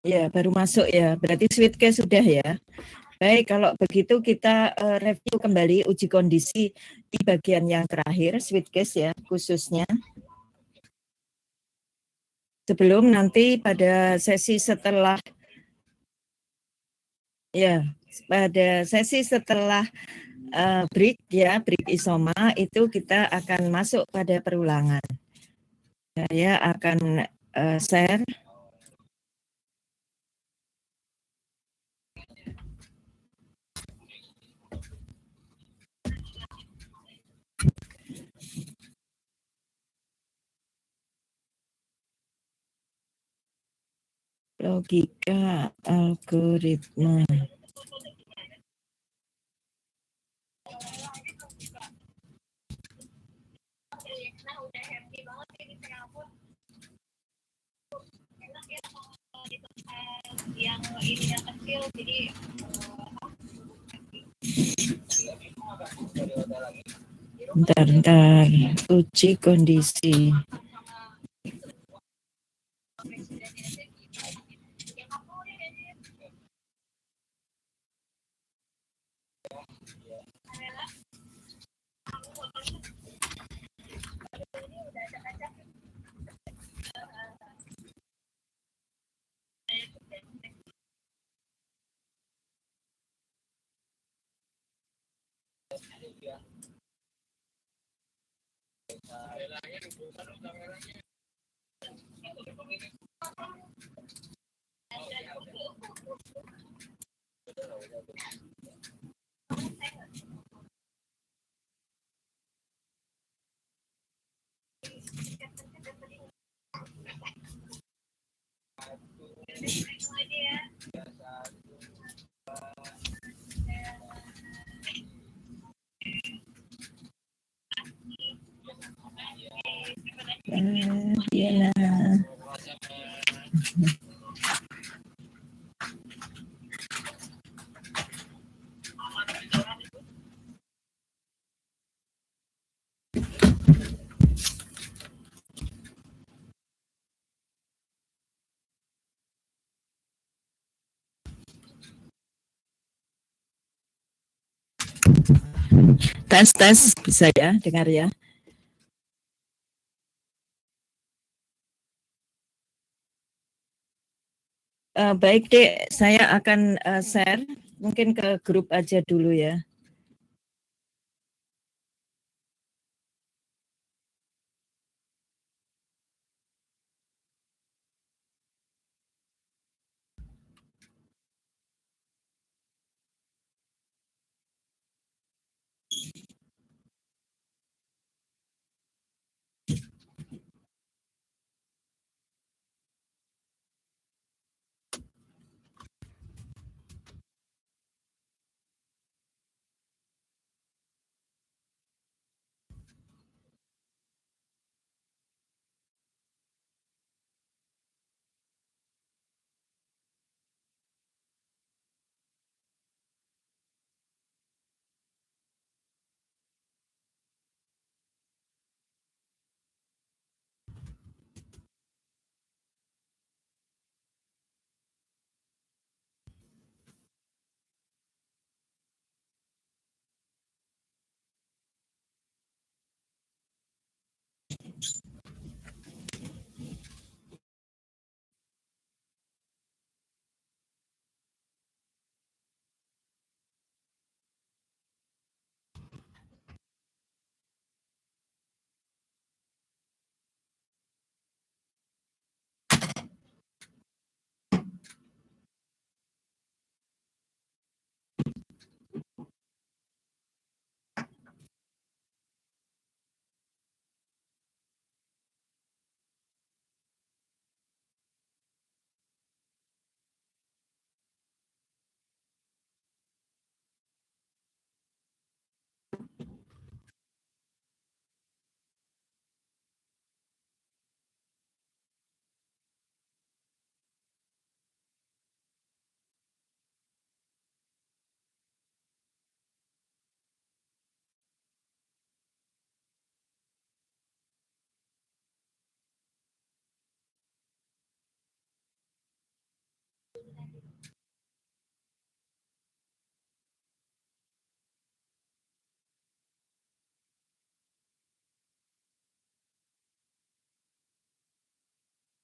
Ya, baru masuk ya. Berarti sweet case sudah ya. Baik, kalau begitu kita review kembali uji kondisi di bagian yang terakhir, sweet case ya khususnya. Sebelum nanti pada sesi setelah break ya, break isoma itu kita akan masuk pada perulangan. Saya akan share. Logika algoritma. Yang ininya kecil, jadi bentar, uji kondisi. Tes bisa ya, dengar ya. Baik Dek, saya akan share mungkin ke grup aja dulu ya.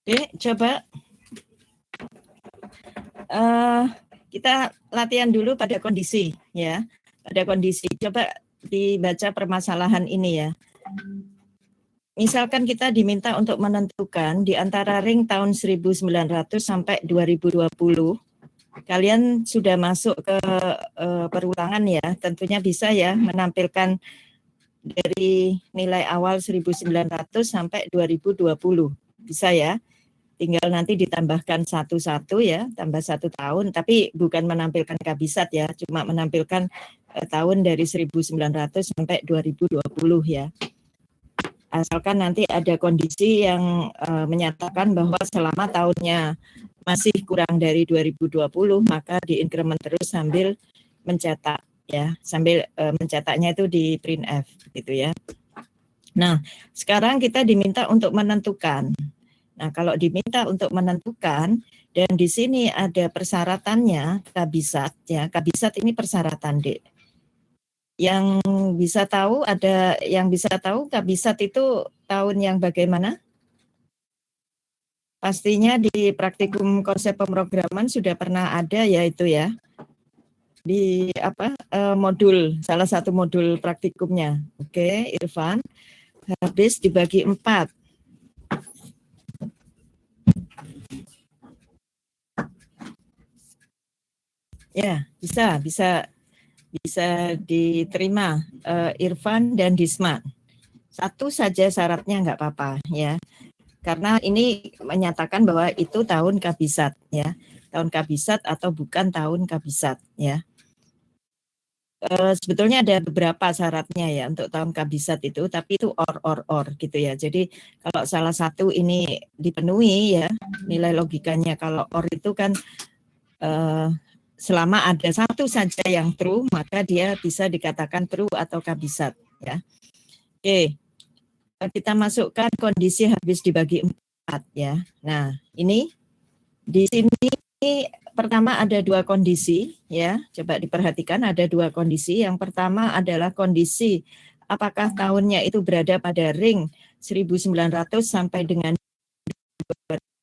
Oke, coba kita latihan dulu pada kondisi ya. Pada kondisi, coba dibaca permasalahan ini ya. Misalkan kita diminta untuk menentukan di antara ring tahun 1900 sampai 2020. Kalian sudah masuk ke perulangan ya, tentunya bisa ya menampilkan dari nilai awal 1900 sampai 2020. Bisa ya. Tinggal nanti ditambahkan satu-satu ya, tambah 1 tahun, tapi bukan menampilkan kabisat ya, cuma menampilkan tahun dari 1900 sampai 2020 ya. Asalkan nanti ada kondisi yang menyatakan bahwa selama tahunnya masih kurang dari 2020, maka diinkremen terus sambil mencetak ya, sambil mencetaknya itu di printf gitu ya. Nah, sekarang kita diminta untuk menentukan. Nah, kalau diminta untuk menentukan, dan di sini ada persyaratannya, kabisat ya. Kabisat ini persyaratan, Dek. Yang bisa tahu, ada yang bisa tahu kabisat itu tahun yang bagaimana? Pastinya di praktikum konsep pemrograman sudah pernah ada ya itu ya. Di modul, salah satu modul praktikumnya. Oke, Irfan. Habis dibagi 4. Ya, bisa diterima Irfan dan Disma. Satu saja syaratnya nggak apa-apa ya. Karena ini menyatakan bahwa itu tahun kabisat ya. Tahun kabisat atau bukan tahun kabisat ya. Sebetulnya ada beberapa syaratnya ya untuk tahun kabisat itu, tapi itu or gitu ya. Jadi kalau salah satu ini dipenuhi ya, nilai logikanya kalau or itu kan selama ada satu saja yang true, maka dia bisa dikatakan true atau kabisat ya. Oke, kita masukkan kondisi habis dibagi 4 ya. Nah, ini di sini pertama ada 2 kondisi ya. Coba diperhatikan ada 2 kondisi. Yang pertama adalah kondisi apakah tahunnya itu berada pada ring 1900 sampai dengan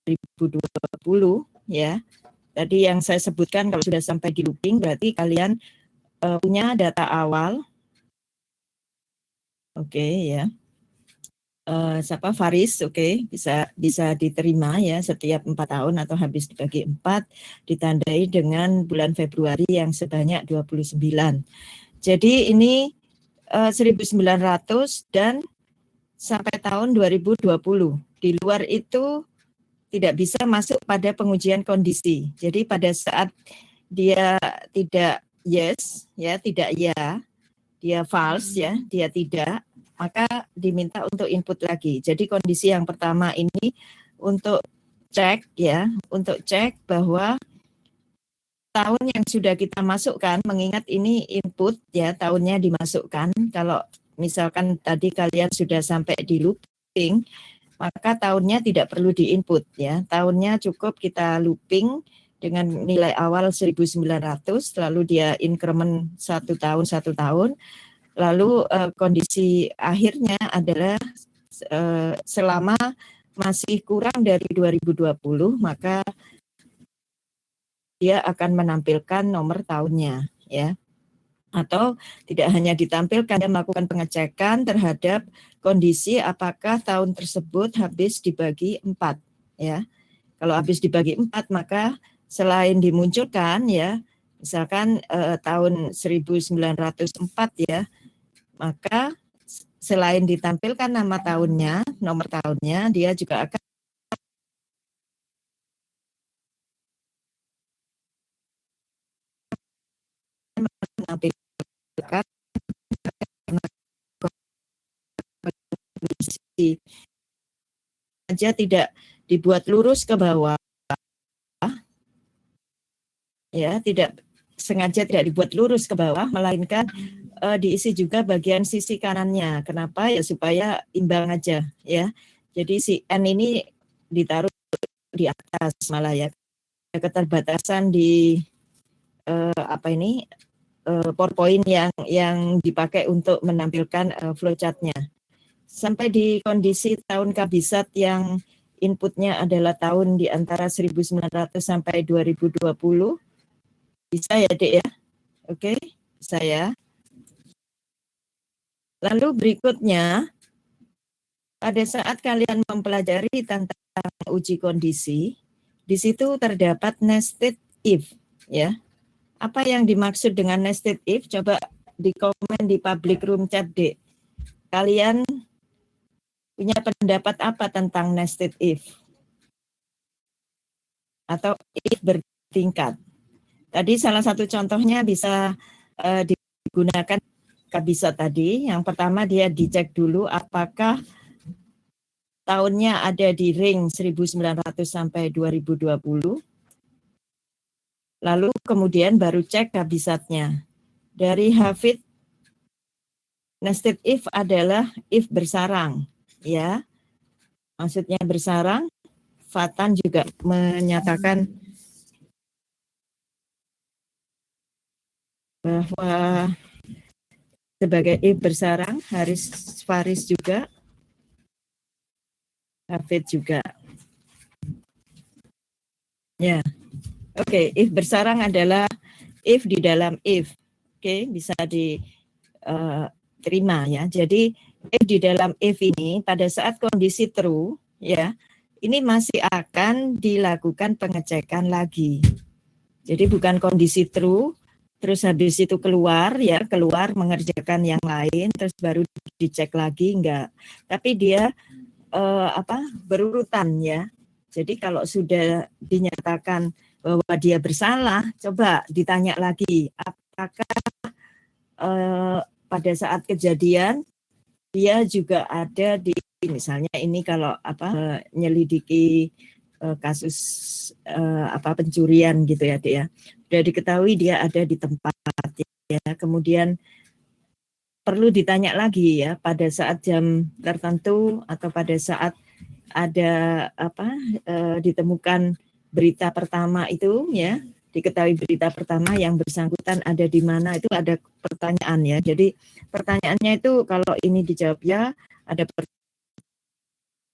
2020 ya. Tadi yang saya sebutkan kalau sudah sampai di looping berarti kalian punya data awal. Oke ya. Siapa Faris, oke, bisa diterima ya setiap 4 tahun atau habis dibagi 4 ditandai dengan bulan Februari yang sebanyak 29. Jadi ini 1900 dan sampai tahun 2020. Di luar itu tidak bisa masuk pada pengujian kondisi. Jadi pada saat dia tidak yes ya, tidak ya, dia false ya, dia tidak, maka diminta untuk input lagi. Jadi kondisi yang pertama ini untuk cek ya, untuk cek bahwa tahun yang sudah kita masukkan, mengingat ini input ya, tahunnya dimasukkan. Kalau misalkan tadi kalian sudah sampai di looping, maka tahunnya tidak perlu diinput ya. Tahunnya cukup kita looping dengan nilai awal 1900, lalu dia increment 1 tahun, lalu kondisi akhirnya adalah selama masih kurang dari 2020, maka dia akan menampilkan nomor tahunnya ya. Atau tidak hanya ditampilkan, dia melakukan pengecekan terhadap kondisi apakah tahun tersebut habis dibagi 4 ya. Kalau habis dibagi 4 maka selain dimunculkan ya, misalkan tahun 1904 ya, maka selain ditampilkan nama tahunnya, nomor tahunnya, dia juga akan menampilkan kondisi saja tidak dibuat lurus ke bawah ya, tidak sengaja tidak dibuat lurus ke bawah, melainkan diisi juga bagian sisi kanannya. Kenapa? Ya supaya imbang aja ya. Jadi si N ini ditaruh di atas malah ya. Keterbatasan di PowerPoint yang dipakai untuk menampilkan flowchart-nya. Sampai di kondisi tahun kabisat yang inputnya adalah tahun di antara 1900 sampai 2020. Bisa ya, Dek ya? Oke, bisa ya. Lalu berikutnya, pada saat kalian mempelajari tentang uji kondisi, di situ terdapat nested if, ya. Apa yang dimaksud dengan nested if? Coba di komen di public room chat, Dek. Kalian punya pendapat apa tentang nested if? Atau if bertingkat. Tadi salah satu contohnya bisa digunakan bisa tadi. Yang pertama dia dicek dulu apakah tahunnya ada di ring 1900 sampai 2020. Lalu kemudian baru cek kabisatnya. Dari Hafid, nested if adalah if bersarang, ya. Maksudnya bersarang. Fatan juga menyatakan bahwa sebagai if bersarang, Faris juga, Hafid juga. Ya, oke. If bersarang adalah if di dalam if. Oke, bisa diterima ya. Jadi if di dalam if ini pada saat kondisi true, ya, ini masih akan dilakukan pengecekan lagi. Jadi bukan kondisi true, terus habis itu keluar mengerjakan yang lain, terus baru dicek lagi, enggak. Tapi dia berurutan ya. Jadi kalau sudah dinyatakan bahwa dia bersalah, coba ditanya lagi, apakah pada saat kejadian dia juga ada di, misalnya ini kalau nyelidiki kasus pencurian gitu ya, Dek ya. Sudah diketahui dia ada di tempat ya. Kemudian perlu ditanya lagi ya pada saat jam tertentu atau pada saat ada ditemukan berita pertama itu ya, diketahui berita pertama yang bersangkutan ada di mana, itu ada pertanyaan ya. Jadi pertanyaannya itu kalau ini dijawab ya, ada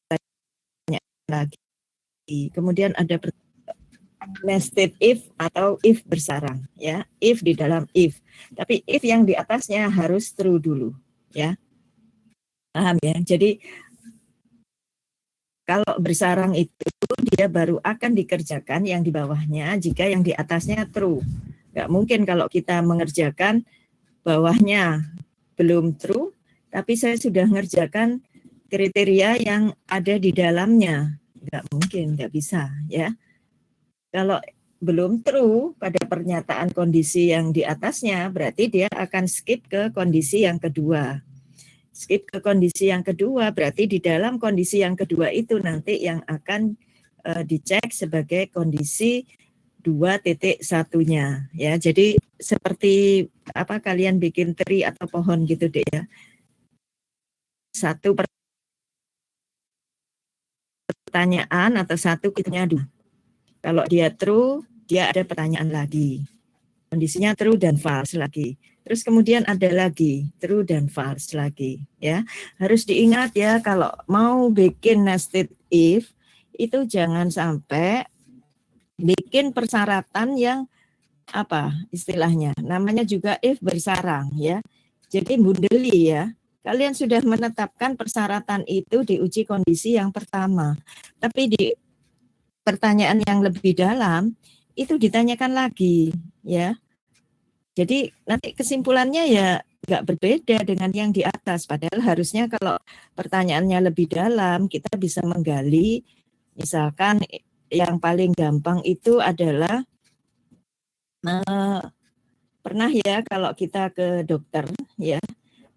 pertanyaan lagi. Kemudian ada nested if atau if bersarang ya, if di dalam if. Tapi if yang di atasnya harus true dulu ya. Paham ya? Jadi kalau bersarang itu dia baru akan dikerjakan yang di bawahnya jika yang di atasnya true. Nggak mungkin kalau kita mengerjakan bawahnya belum true, tapi saya sudah mengerjakan kriteria yang ada di dalamnya. Nggak mungkin, nggak bisa ya. Kalau belum true pada pernyataan kondisi yang di atasnya, berarti dia akan skip ke kondisi yang kedua. Skip ke kondisi yang kedua, berarti di dalam kondisi yang kedua itu nanti yang akan dicek sebagai kondisi 2.1-nya ya. Jadi seperti kalian bikin tree atau pohon gitu deh ya. Satu pertanyaan atau satu kitanya dua. Kalau dia true, dia ada pertanyaan lagi. Kondisinya true dan false lagi. Terus kemudian ada lagi true dan false lagi ya. Harus diingat ya kalau mau bikin nested if itu jangan sampai bikin persyaratan yang istilahnya namanya juga if bersarang ya. Jadi bundeli ya. Kalian sudah menetapkan persyaratan itu di uji kondisi yang pertama. Tapi di pertanyaan yang lebih dalam itu ditanyakan lagi ya. Jadi nanti kesimpulannya ya nggak berbeda dengan yang di atas. Padahal harusnya kalau pertanyaannya lebih dalam kita bisa menggali. Misalkan yang paling gampang itu adalah pernah ya kalau kita ke dokter ya,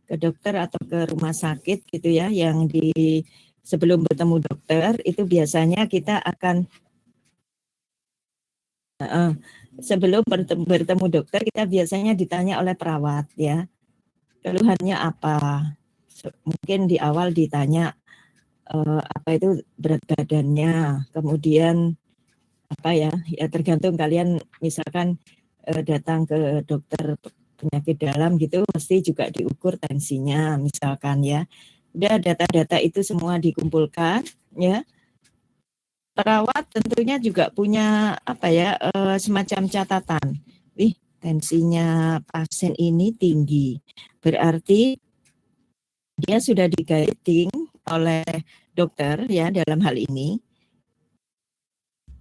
ke dokter atau ke rumah sakit gitu ya, yang di sebelum bertemu dokter itu biasanya kita akan sebelum bertemu dokter kita biasanya ditanya oleh perawat ya, keluhannya apa. Mungkin di awal ditanya apa itu berat badannya, kemudian ya tergantung kalian misalkan datang ke dokter penyakit dalam gitu pasti juga diukur tensinya misalkan ya. Udah data-data itu semua dikumpulkan ya. perawat tentunya juga punya apa ya, semacam catatan. Wih, tensinya pasien ini tinggi, berarti dia sudah di-guiding oleh dokter ya dalam hal ini.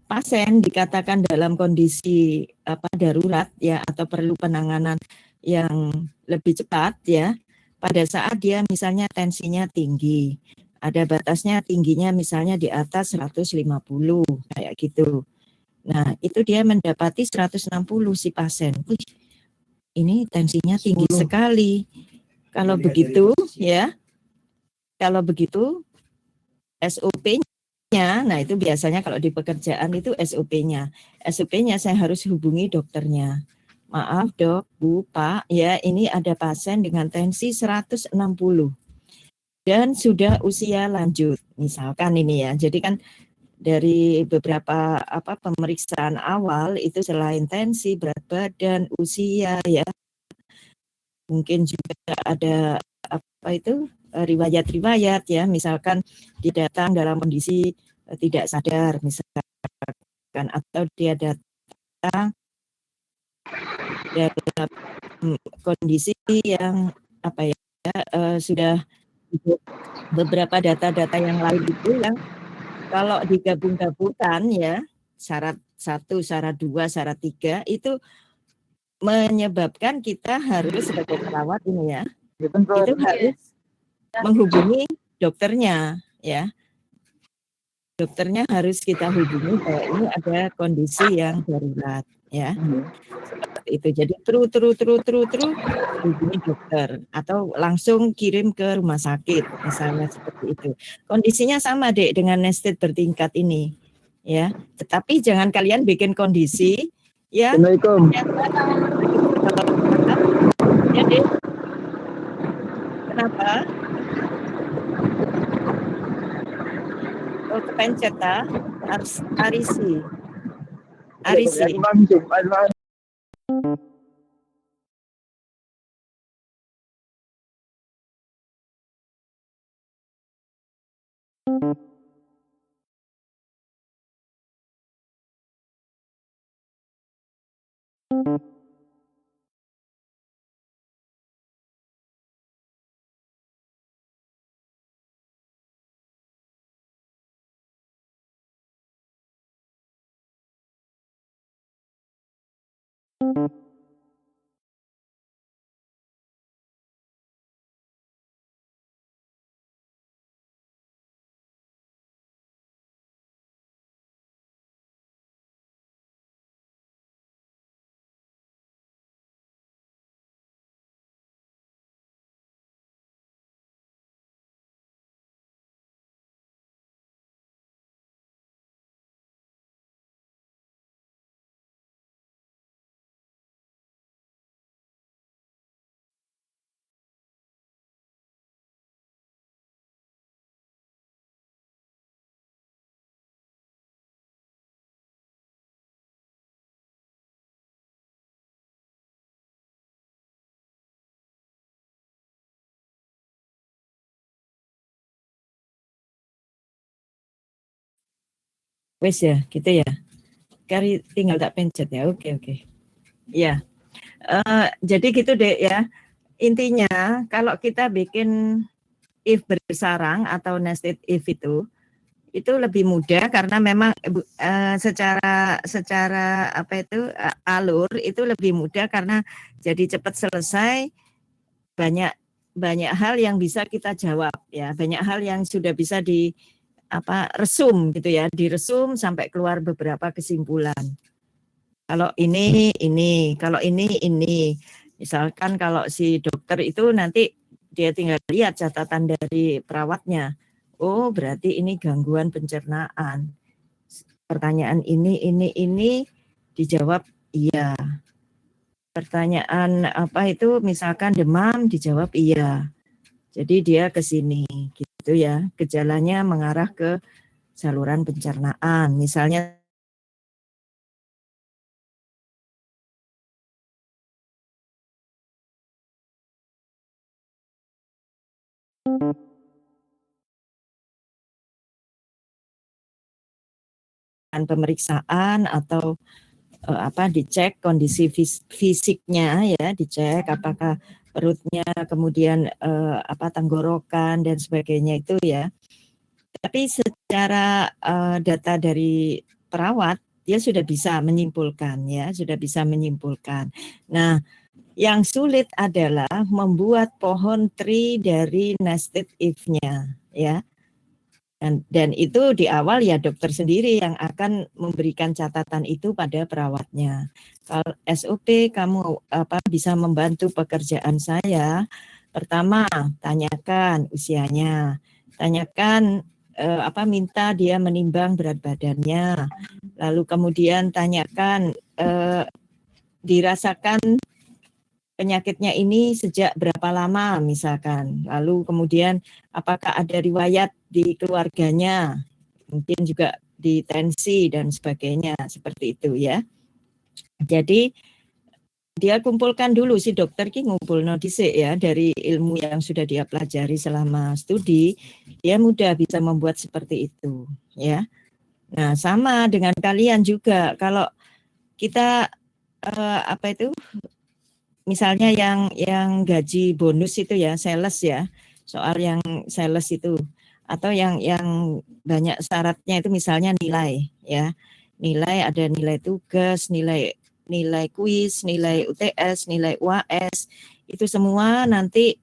Pasien dikatakan dalam kondisi darurat ya atau perlu penanganan yang lebih cepat ya. Pada saat dia misalnya tensinya tinggi, ada batasnya tingginya misalnya di atas 150 kayak gitu. Nah, itu dia mendapati 160 si pasien. Wih, ini tensinya tinggi 10 sekali. Kalau begitu ya, kalau begitu SOP-nya, nah itu biasanya kalau di pekerjaan itu SOP-nya. SOP-nya saya harus hubungi dokternya. Maaf dok, bu, pak, ya ini ada pasien dengan tensi 160 dan sudah usia lanjut. Misalkan ini ya, jadi kan dari beberapa pemeriksaan awal itu selain tensi, berat badan, usia ya, mungkin juga ada riwayat-riwayat ya, misalkan didatang dalam kondisi tidak sadar misalkan, atau dia datang dalam kondisi yang sudah beberapa data-data yang lain itu yang kalau digabung-gabungkan ya, syarat 1, syarat 2, syarat 3 itu menyebabkan kita harus sebagai perawat ini ya, itu harus menghubungi dokternya ya. Dokternya harus kita hubungi bahwa ini ada kondisi yang darurat ya. Seperti itu. Jadi hubungi dokter atau langsung kirim ke rumah sakit misalnya seperti itu. Kondisinya sama Dek dengan nested bertingkat ini ya. Tetapi jangan kalian bikin kondisi ya. Assalamualaikum. Ya Dek. Kenapa? Oh, kepencet ta? Arisi. Wes ya, gitu ya. Kari tinggal tak pencet ya. Oke. Ya. Jadi gitu deh ya. Intinya kalau kita bikin if bersarang atau nested if itu lebih mudah karena memang secara alur itu lebih mudah karena jadi cepat selesai, banyak hal yang bisa kita jawab ya, banyak hal yang sudah bisa resum gitu ya, diresum sampai keluar beberapa kesimpulan. Kalau ini, kalau ini. Misalkan kalau si dokter itu nanti dia tinggal lihat catatan dari perawatnya. Oh, berarti ini gangguan pencernaan. Pertanyaan ini dijawab iya. Pertanyaan misalkan demam dijawab iya. Jadi dia ke sini gitu ya. Gejalanya mengarah ke saluran pencernaan. Misalnya pemeriksaan atau dicek kondisi fisiknya ya, dicek apakah perutnya, kemudian tenggorokan dan sebagainya itu ya. Tapi secara data dari perawat dia sudah bisa menyimpulkan ya, sudah bisa menyimpulkan. Nah, yang sulit adalah membuat pohon tree dari nested if-nya ya. Dan itu di awal ya dokter sendiri yang akan memberikan catatan itu pada perawatnya. Kalau SOP kamu bisa membantu pekerjaan saya, pertama tanyakan usianya, tanyakan minta dia menimbang berat badannya, lalu kemudian tanyakan dirasakan penyakitnya ini sejak berapa lama misalkan, lalu kemudian apakah ada riwayat di keluarganya, mungkin juga di tensi dan sebagainya, seperti itu ya. Jadi dia kumpulkan dulu, si dokter ki ngumpul dhisik ya, dari ilmu yang sudah dia pelajari selama studi, dia mudah bisa membuat seperti itu ya. Nah, sama dengan kalian juga, kalau kita misalnya yang gaji bonus itu ya, sales ya, soal yang sales itu, atau yang banyak syaratnya itu misalnya nilai ya, nilai ada nilai tugas, nilai kuis, nilai UTS, nilai UAS, itu semua nanti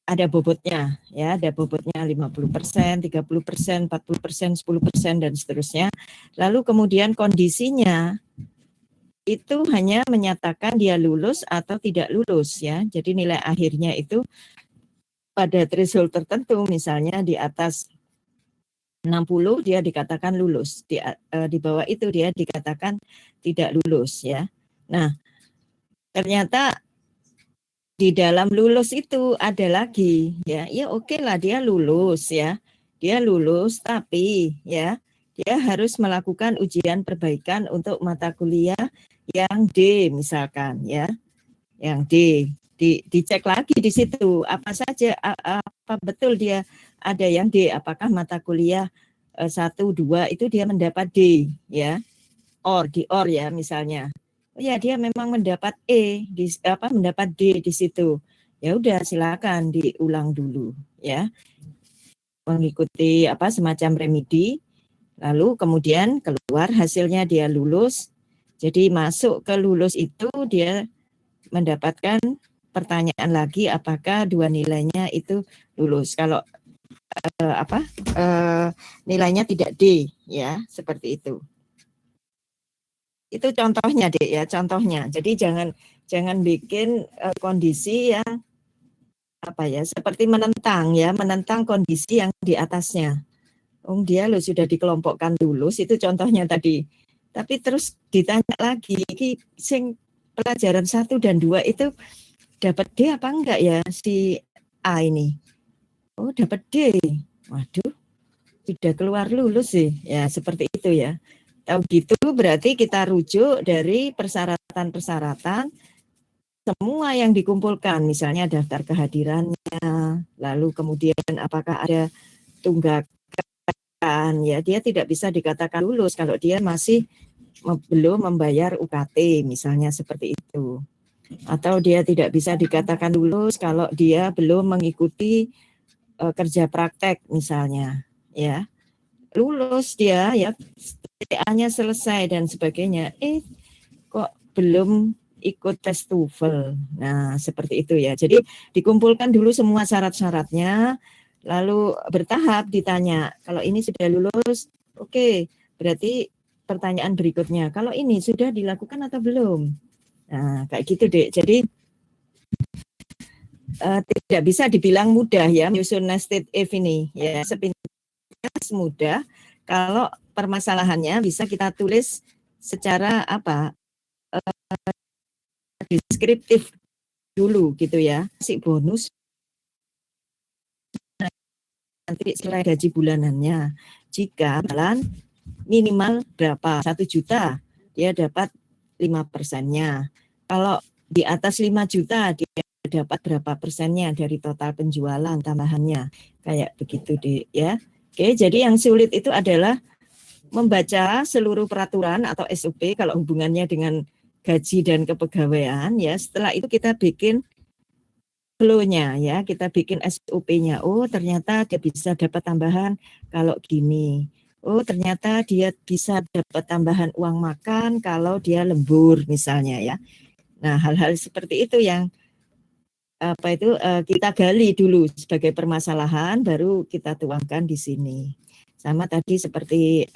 ada bobotnya ya, ada bobotnya 50%, 30%, 40%, 10% dan seterusnya. Lalu kemudian kondisinya itu hanya menyatakan dia lulus atau tidak lulus ya. Jadi nilai akhirnya itu pada threshold tertentu, misalnya di atas 60 dia dikatakan lulus, di bawah itu dia dikatakan tidak lulus ya. Nah, ternyata di dalam lulus itu ada lagi ya. Ya oke lah dia lulus ya. Dia lulus tapi ya dia harus melakukan ujian perbaikan untuk mata kuliah yang D misalkan ya, yang D, dicek lagi di situ apa saja, apa betul dia ada yang D, apakah mata kuliah 1, 2 itu dia mendapat D ya, di OR ya misalnya, ya dia memang mendapat mendapat D di situ, ya udah silakan diulang dulu ya, mengikuti semacam remedi. Lalu kemudian keluar hasilnya dia lulus. Jadi masuk ke lulus itu dia mendapatkan pertanyaan lagi apakah dua nilainya itu lulus. Kalau nilainya tidak D ya, seperti itu. Itu contohnya Dek ya, contohnya. Jadi jangan bikin kondisi yang seperti menentang kondisi yang di atasnya. Dia sudah dikelompokkan lulus, itu contohnya tadi. Tapi terus ditanya lagi, sing pelajaran 1 dan 2 itu dapat D apa enggak ya si A ini? Oh dapat D. Waduh, sudah keluar lulus sih. Ya seperti itu ya. Tahu gitu berarti kita rujuk dari persyaratan-persyaratan semua yang dikumpulkan. Misalnya daftar kehadirannya, lalu kemudian apakah ada tunggakan, ya dia tidak bisa dikatakan lulus kalau dia masih belum membayar UKT misalnya, seperti itu. Atau dia tidak bisa dikatakan lulus kalau dia belum mengikuti kerja praktek misalnya ya. Lulus dia ya, TA-nya selesai dan sebagainya, kok belum ikut tes TOEFL. Nah seperti itu ya. Jadi dikumpulkan dulu semua syarat-syaratnya, lalu bertahap ditanya, kalau ini sudah lulus, oke, berarti pertanyaan berikutnya, kalau ini sudah dilakukan atau belum? Nah, kayak gitu Dek. Jadi tidak bisa dibilang mudah ya menyusun nested if ini ya, sepintas mudah kalau permasalahannya bisa kita tulis secara deskriptif dulu gitu ya, si bonus nanti selain gaji bulanannya, jika bulan minimal berapa, 1 juta dia dapat 5%-nya, kalau di atas 5 juta dia dapat berapa persennya dari total penjualan tambahannya, kayak begitu deh ya. Oke, jadi yang sulit itu adalah membaca seluruh peraturan atau SOP kalau hubungannya dengan gaji dan kepegawaian ya. Setelah itu kita bikin flow-nya ya, kita bikin SOP-nya. Oh, ternyata dia bisa dapat tambahan kalau gini. Oh, ternyata dia bisa dapat tambahan uang makan kalau dia lembur misalnya ya. Nah, hal-hal seperti itu yang kita gali dulu sebagai permasalahan, baru kita tuangkan di sini. Sama tadi seperti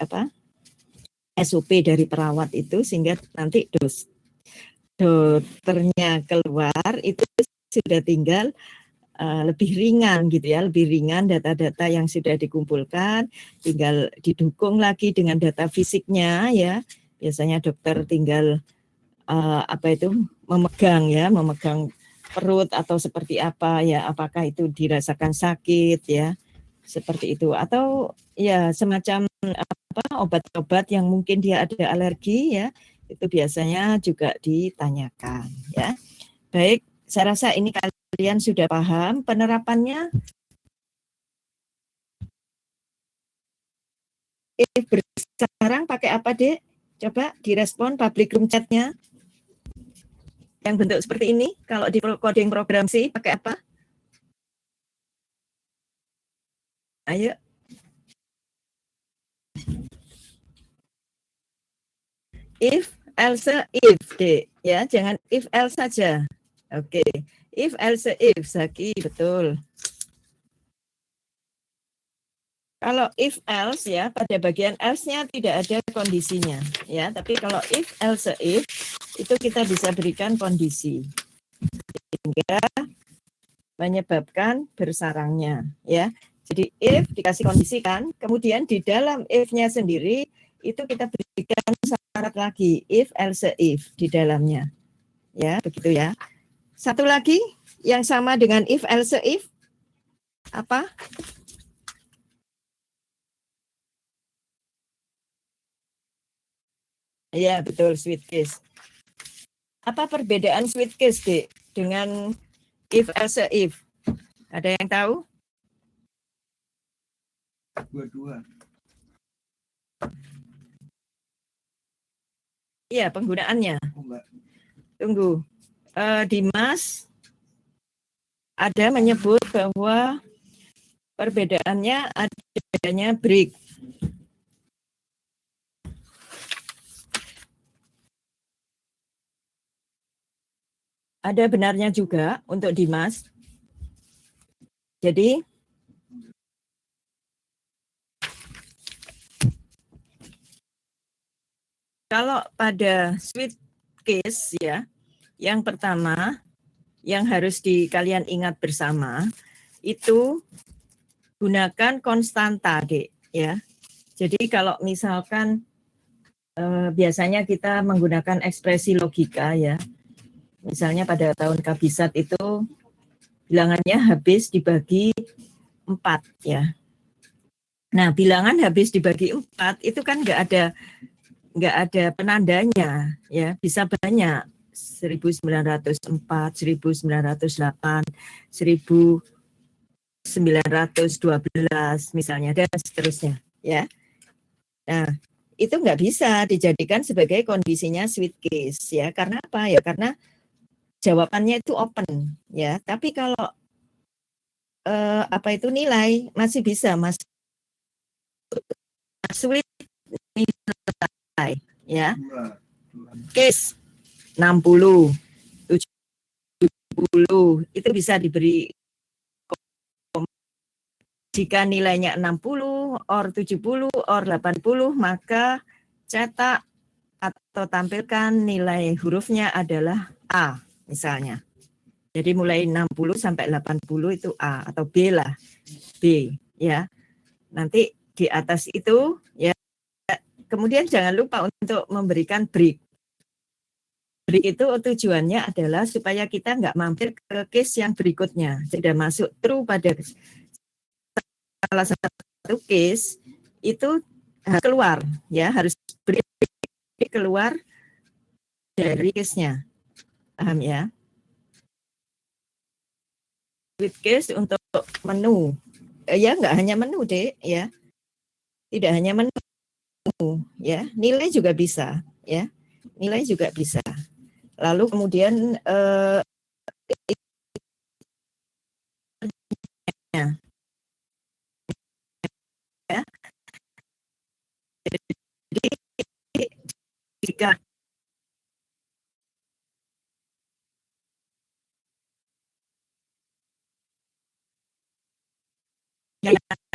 SOP dari perawat itu, sehingga nanti dokternya keluar itu sudah tinggal lebih ringan gitu ya, lebih ringan data-data yang sudah dikumpulkan, tinggal didukung lagi dengan data fisiknya ya. Biasanya dokter tinggal memegang perut atau seperti apa ya, apakah itu dirasakan sakit ya, seperti itu, atau ya semacam obat-obat yang mungkin dia ada alergi ya, itu biasanya juga ditanyakan ya. Baik, saya rasa ini kalian sudah paham penerapannya. Sekarang pakai apa, Dek? Coba direspon public room chat-nya. Yang bentuk seperti ini, kalau di coding program C pakai apa? Ayo. If, else, if, Dek. Ya, jangan if, else saja. Oke. If, else, if, Zaki, betul. Kalau if, else ya, pada bagian else-nya tidak ada kondisinya. Ya, tapi kalau if, else, if, itu kita bisa berikan kondisi. Sehingga menyebabkan bersarangnya. Ya. Jadi if dikasih kondisi kan, kemudian di dalam if-nya sendiri, itu kita berikan syarat lagi, if, else, if di dalamnya. Ya, begitu ya. Satu lagi yang sama dengan if, else, if. Apa? Ya, betul, sweet case. Apa perbedaan sweet case, Dek, dengan if, else, if? Ada yang tahu? Dua-dua. Iya, penggunaannya. Tunggu. Dimas ada menyebut bahwa perbedaannya adanya break. Ada benarnya juga untuk Dimas. Jadi kalau pada sweet case ya, yang pertama yang harus kalian ingat bersama itu gunakan konstanta, Dek, ya. Jadi kalau misalkan biasanya kita menggunakan ekspresi logika ya. Misalnya pada tahun kabisat itu bilangannya habis dibagi 4 ya. Nah, bilangan habis dibagi 4 itu kan nggak ada penandanya ya, bisa banyak 1904, 1908, 1912 misalnya dan seterusnya ya. Nah, itu nggak bisa dijadikan sebagai kondisinya sweet case ya. Karena apa ya? Karena jawabannya itu open ya. Tapi kalau nilai masih bisa sweet nilai ya. Case 60, 70 itu bisa diberi. Jika nilainya 60 or 70 or 80 maka cetak atau tampilkan nilai hurufnya adalah A misalnya. Jadi mulai 60 sampai 80 itu A atau B lah. B ya. Nanti di atas itu ya, kemudian jangan lupa untuk memberikan break. Break itu tujuannya adalah supaya kita nggak mampir ke case yang berikutnya. Sudah masuk true pada salah satu case itu keluar ya, harus break keluar dari case-nya. Paham ya? With case untuk menu. Ya nggak hanya menu, Dek, ya. Tidak hanya menu. ya. Nilai juga bisa, ya. Nilai juga bisa. Lalu kemudian ya, jadi jika yang dipilih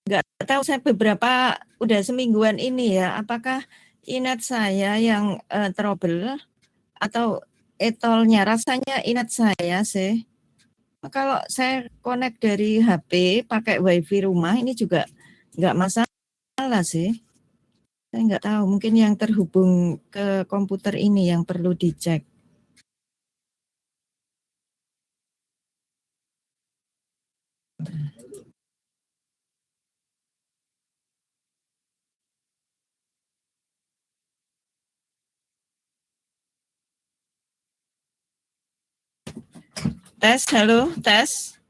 nggak tahu saya udah semingguan ini ya, apakah inat saya yang trouble atau etolnya rasanya inat saya sih. Kalau saya connect dari HP pakai WiFi rumah ini juga nggak masalah sih. Saya nggak tahu, mungkin yang terhubung ke komputer ini yang perlu dicek. Tes, halo, tes.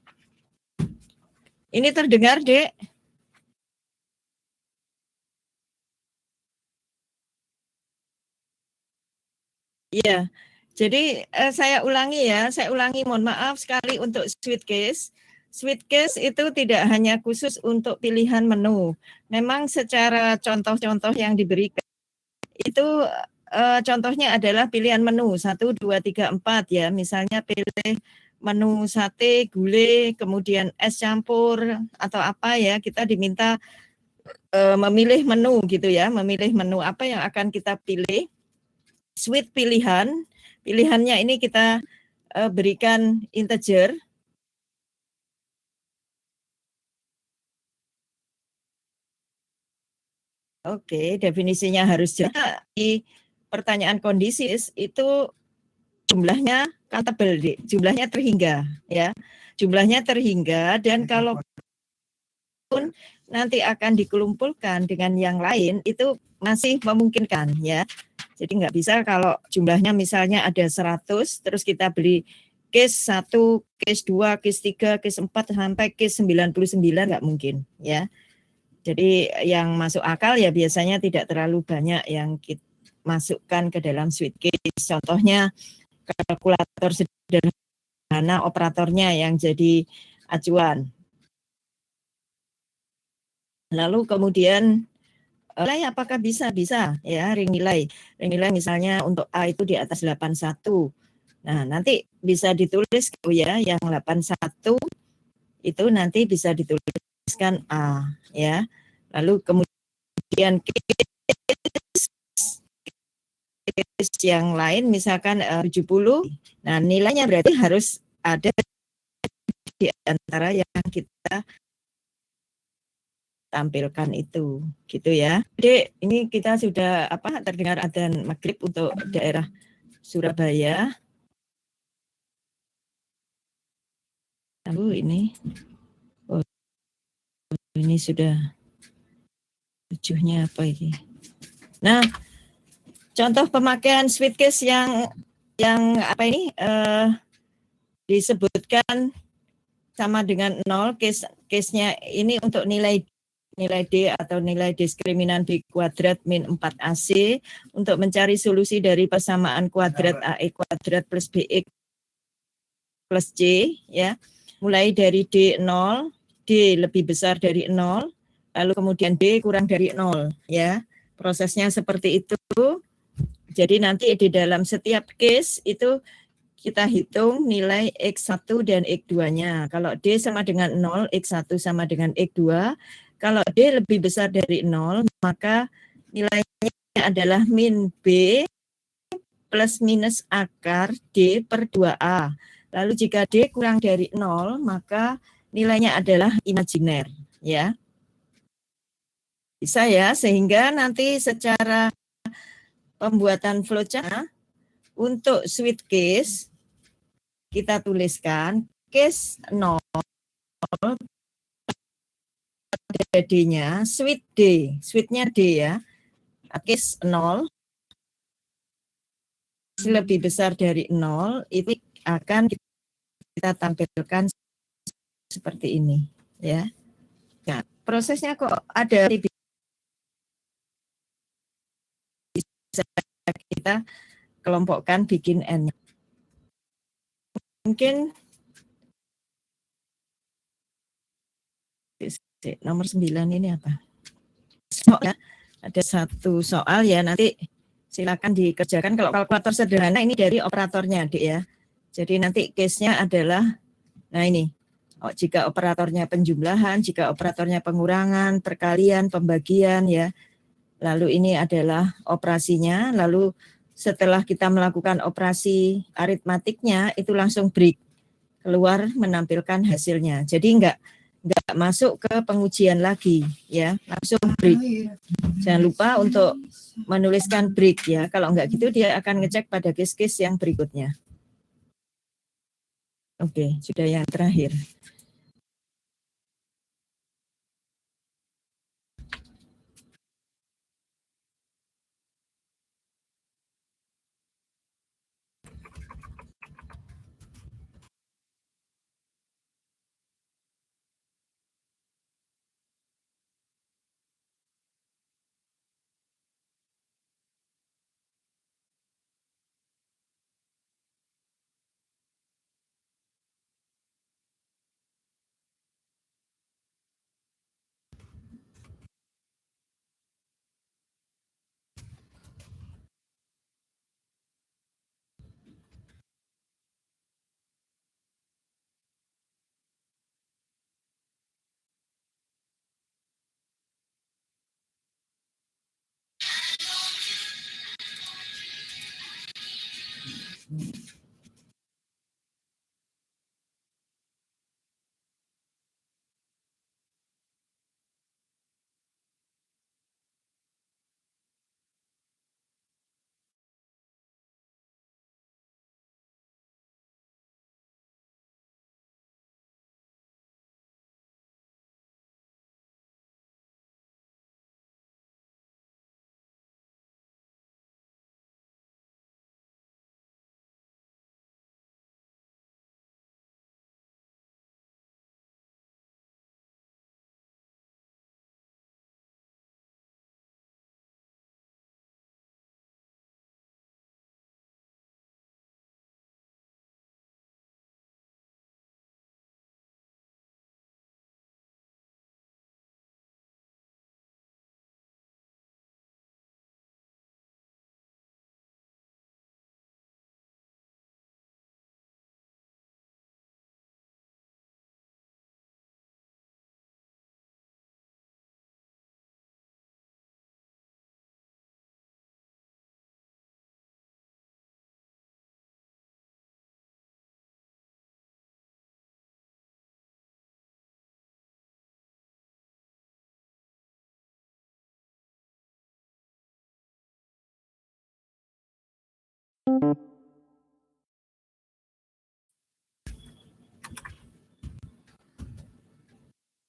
Ini terdengar, Dek? Iya. Jadi saya ulangi, mohon maaf sekali untuk sweet case. Sweet case itu tidak hanya khusus untuk pilihan menu. Memang secara contoh-contoh yang diberikan itu contohnya adalah pilihan menu 1, 2, 3, 4 ya. Misalnya pilih menu sate, gulai, kemudian es campur atau apa ya, kita diminta memilih menu gitu ya, memilih menu apa yang akan kita pilih. Sweet pilihannya ini kita berikan integer. Oke, definisinya harus jelas. Di pertanyaan kondisis itu jumlahnya countable, jumlahnya terhingga ya. Jumlahnya terhingga dan kalau nanti akan dikumpulkan dengan yang lain itu masih memungkinkan ya. Jadi nggak bisa kalau jumlahnya misalnya ada 100 terus kita beli case 1, case 2, case 3, case 4 sampai case 99 nggak mungkin ya. Jadi yang masuk akal ya biasanya tidak terlalu banyak yang kita masukkan ke dalam sweet case. Contohnya kalkulator sederhana operatornya yang jadi acuan. Lalu kemudian nilai apakah bisa ya ring nilai misalnya untuk A itu di atas 81. Nah, nanti bisa ditulis ya yang 81 itu nanti bisa dituliskan A ya. Lalu kemudian case yang lain misalkan 70. Nah, nilainya berarti harus ada di antara yang kita tampilkan itu gitu ya. Jadi ini kita sudah terdengar adzan maghrib untuk daerah Surabaya. Lalu ini sudah 7-nya apa ini? Nah, contoh pemakaian sweet case yang disebutkan sama dengan 0, case-nya ini untuk nilai D atau nilai diskriminan B kuadrat min 4AC untuk mencari solusi dari persamaan kuadrat AE kuadrat plus BX plus C ya. Mulai dari D0, D lebih besar dari 0, lalu kemudian D kurang dari 0 ya. Prosesnya seperti itu. Jadi nanti di dalam setiap case itu kita hitung nilai X1 dan X2-nya. Kalau D sama dengan 0, X1 sama dengan X2. Kalau D lebih besar dari 0, maka nilainya adalah min B plus minus akar D per 2A. Lalu jika D kurang dari 0, maka nilainya adalah imajiner. Ya. Bisa ya, sehingga nanti secara pembuatan flowchart untuk sweet case, kita tuliskan case 0 D-nya, sweet D, sweetnya D ya, case 0 lebih besar dari 0, itu akan kita tampilkan seperti ini ya. Nah, prosesnya kok ada bisa kita kelompokkan bikin N. Mungkin nomor 9 ini apa? Soal, ada satu soal ya, nanti silakan dikerjakan. Kalau kalkulator sederhana ini dari operatornya, Dik ya. Jadi nanti case-nya adalah, nah ini, jika operatornya penjumlahan, jika operatornya pengurangan, perkalian, pembagian ya. Lalu ini adalah operasinya, lalu setelah kita melakukan operasi aritmatiknya, itu langsung break, keluar menampilkan hasilnya. Jadi enggak masuk ke pengujian lagi ya, langsung break. Jangan lupa untuk menuliskan break ya, kalau enggak gitu dia akan ngecek pada case-case yang berikutnya. Oke, sudah yang terakhir.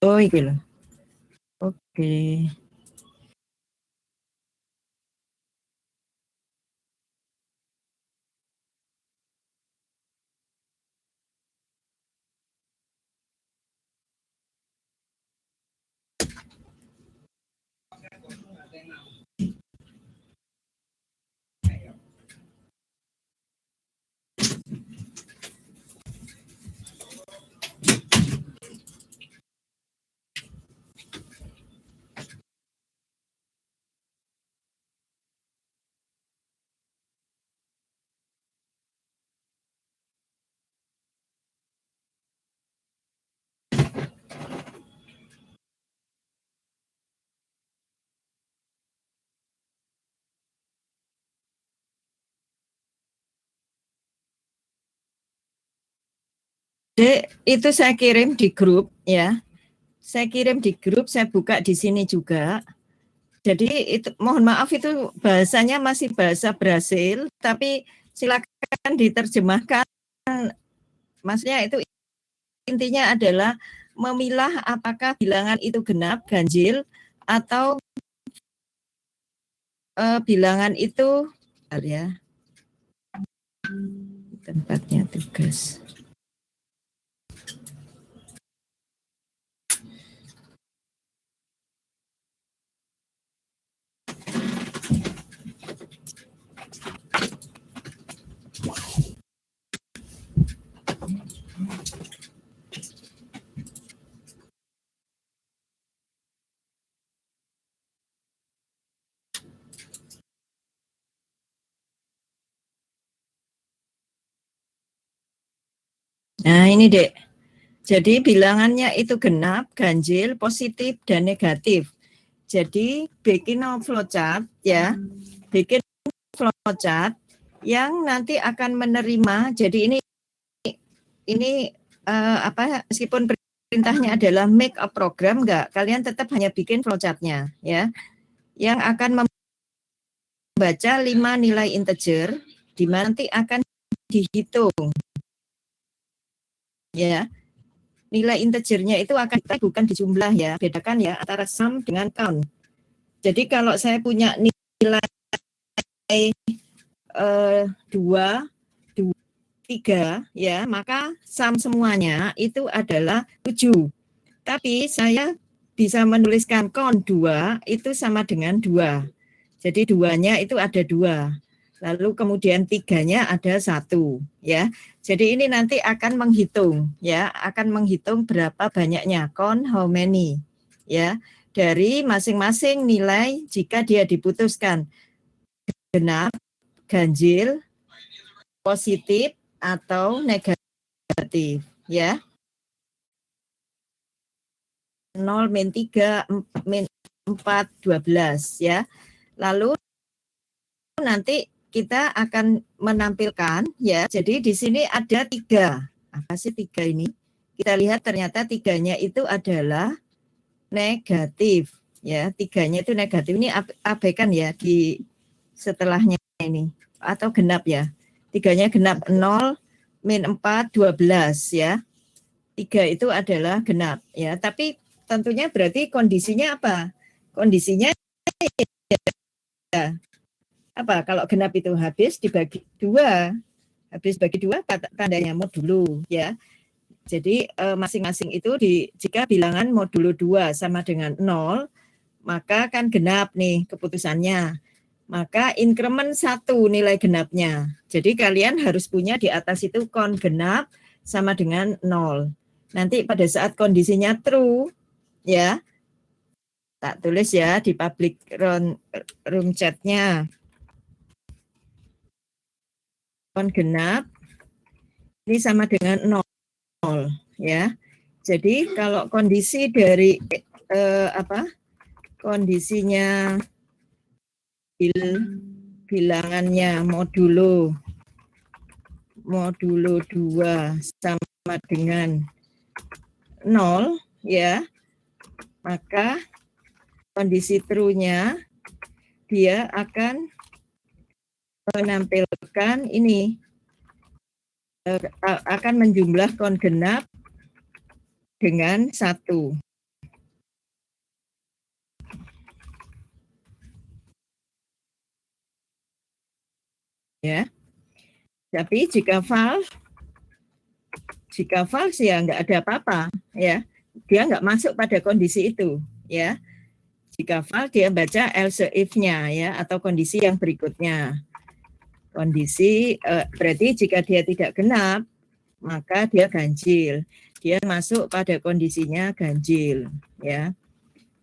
Oh, iki lho. Oke. Dek, itu saya kirim di grup ya. Saya kirim di grup, saya buka di sini juga. Jadi itu mohon maaf itu bahasanya masih bahasa Brasil, tapi silakan diterjemahkan. Maksudnya itu intinya adalah memilah apakah bilangan itu genap, ganjil, atau bilangan itu ya tempatnya tugas. Nah ini Dek, jadi bilangannya itu genap, ganjil, positif, dan negatif. Jadi bikin flowchart ya, bikin flowchart yang nanti akan menerima. Jadi ini meskipun perintahnya adalah make a program, enggak, kalian tetap hanya bikin flowchartnya ya, yang akan membaca 5 nilai integer, di mana nanti akan dihitung ya. Nilai integernya itu akan bukan dijumlah ya, bedakan ya antara sum dengan count. Jadi kalau saya punya nilai 2, 3 ya, maka sum semuanya itu adalah 7. Tapi saya bisa menuliskan count 2 itu sama dengan 2. Jadi 2-nya itu ada 2. Lalu kemudian 3-nya ada 1 ya. Jadi ini nanti akan menghitung ya, akan menghitung berapa banyaknya, count how many ya, dari masing-masing nilai jika dia diputuskan genap, ganjil, positif atau negatif ya. 0, min 3, min 4, 12 ya. Lalu nanti kita akan menampilkan ya. Jadi di sini ada 3. Apa sih 3 ini? Kita lihat ternyata 3-nya itu adalah negatif ya. 3-nya itu negatif. Ini abaikan ya di setelahnya ini, atau genap ya. 3-nya genap, 0, min 4, 12 ya. 3 itu adalah genap ya. Tapi tentunya berarti kondisinya apa? Kondisinya ya, apa? Kalau genap itu habis dibagi 2. Habis bagi 2 tandanya modulo ya. Jadi masing-masing itu jika bilangan modulo 2 sama dengan 0, maka kan genap nih keputusannya. Maka increment 1 nilai genapnya. Jadi kalian harus punya di atas itu count genap sama dengan 0. Nanti pada saat kondisinya true ya, tak tulis ya di public room chat-nya. Count genap ini sama dengan 0 ya. Jadi kalau kondisi dari kondisinya bilangannya modulo 2 sama dengan 0 ya, maka kondisi true-nya dia akan menampilkan akan ini akan menjumlah kon genap dengan 1. Ya. Tapi jika false ya nggak ada apa-apa, ya. Dia nggak masuk pada kondisi itu, ya. Jika false dia baca else if-nya, ya, atau kondisi yang berikutnya. Kondisi berarti jika dia tidak genap, maka dia ganjil. Dia masuk pada kondisinya ganjil, ya.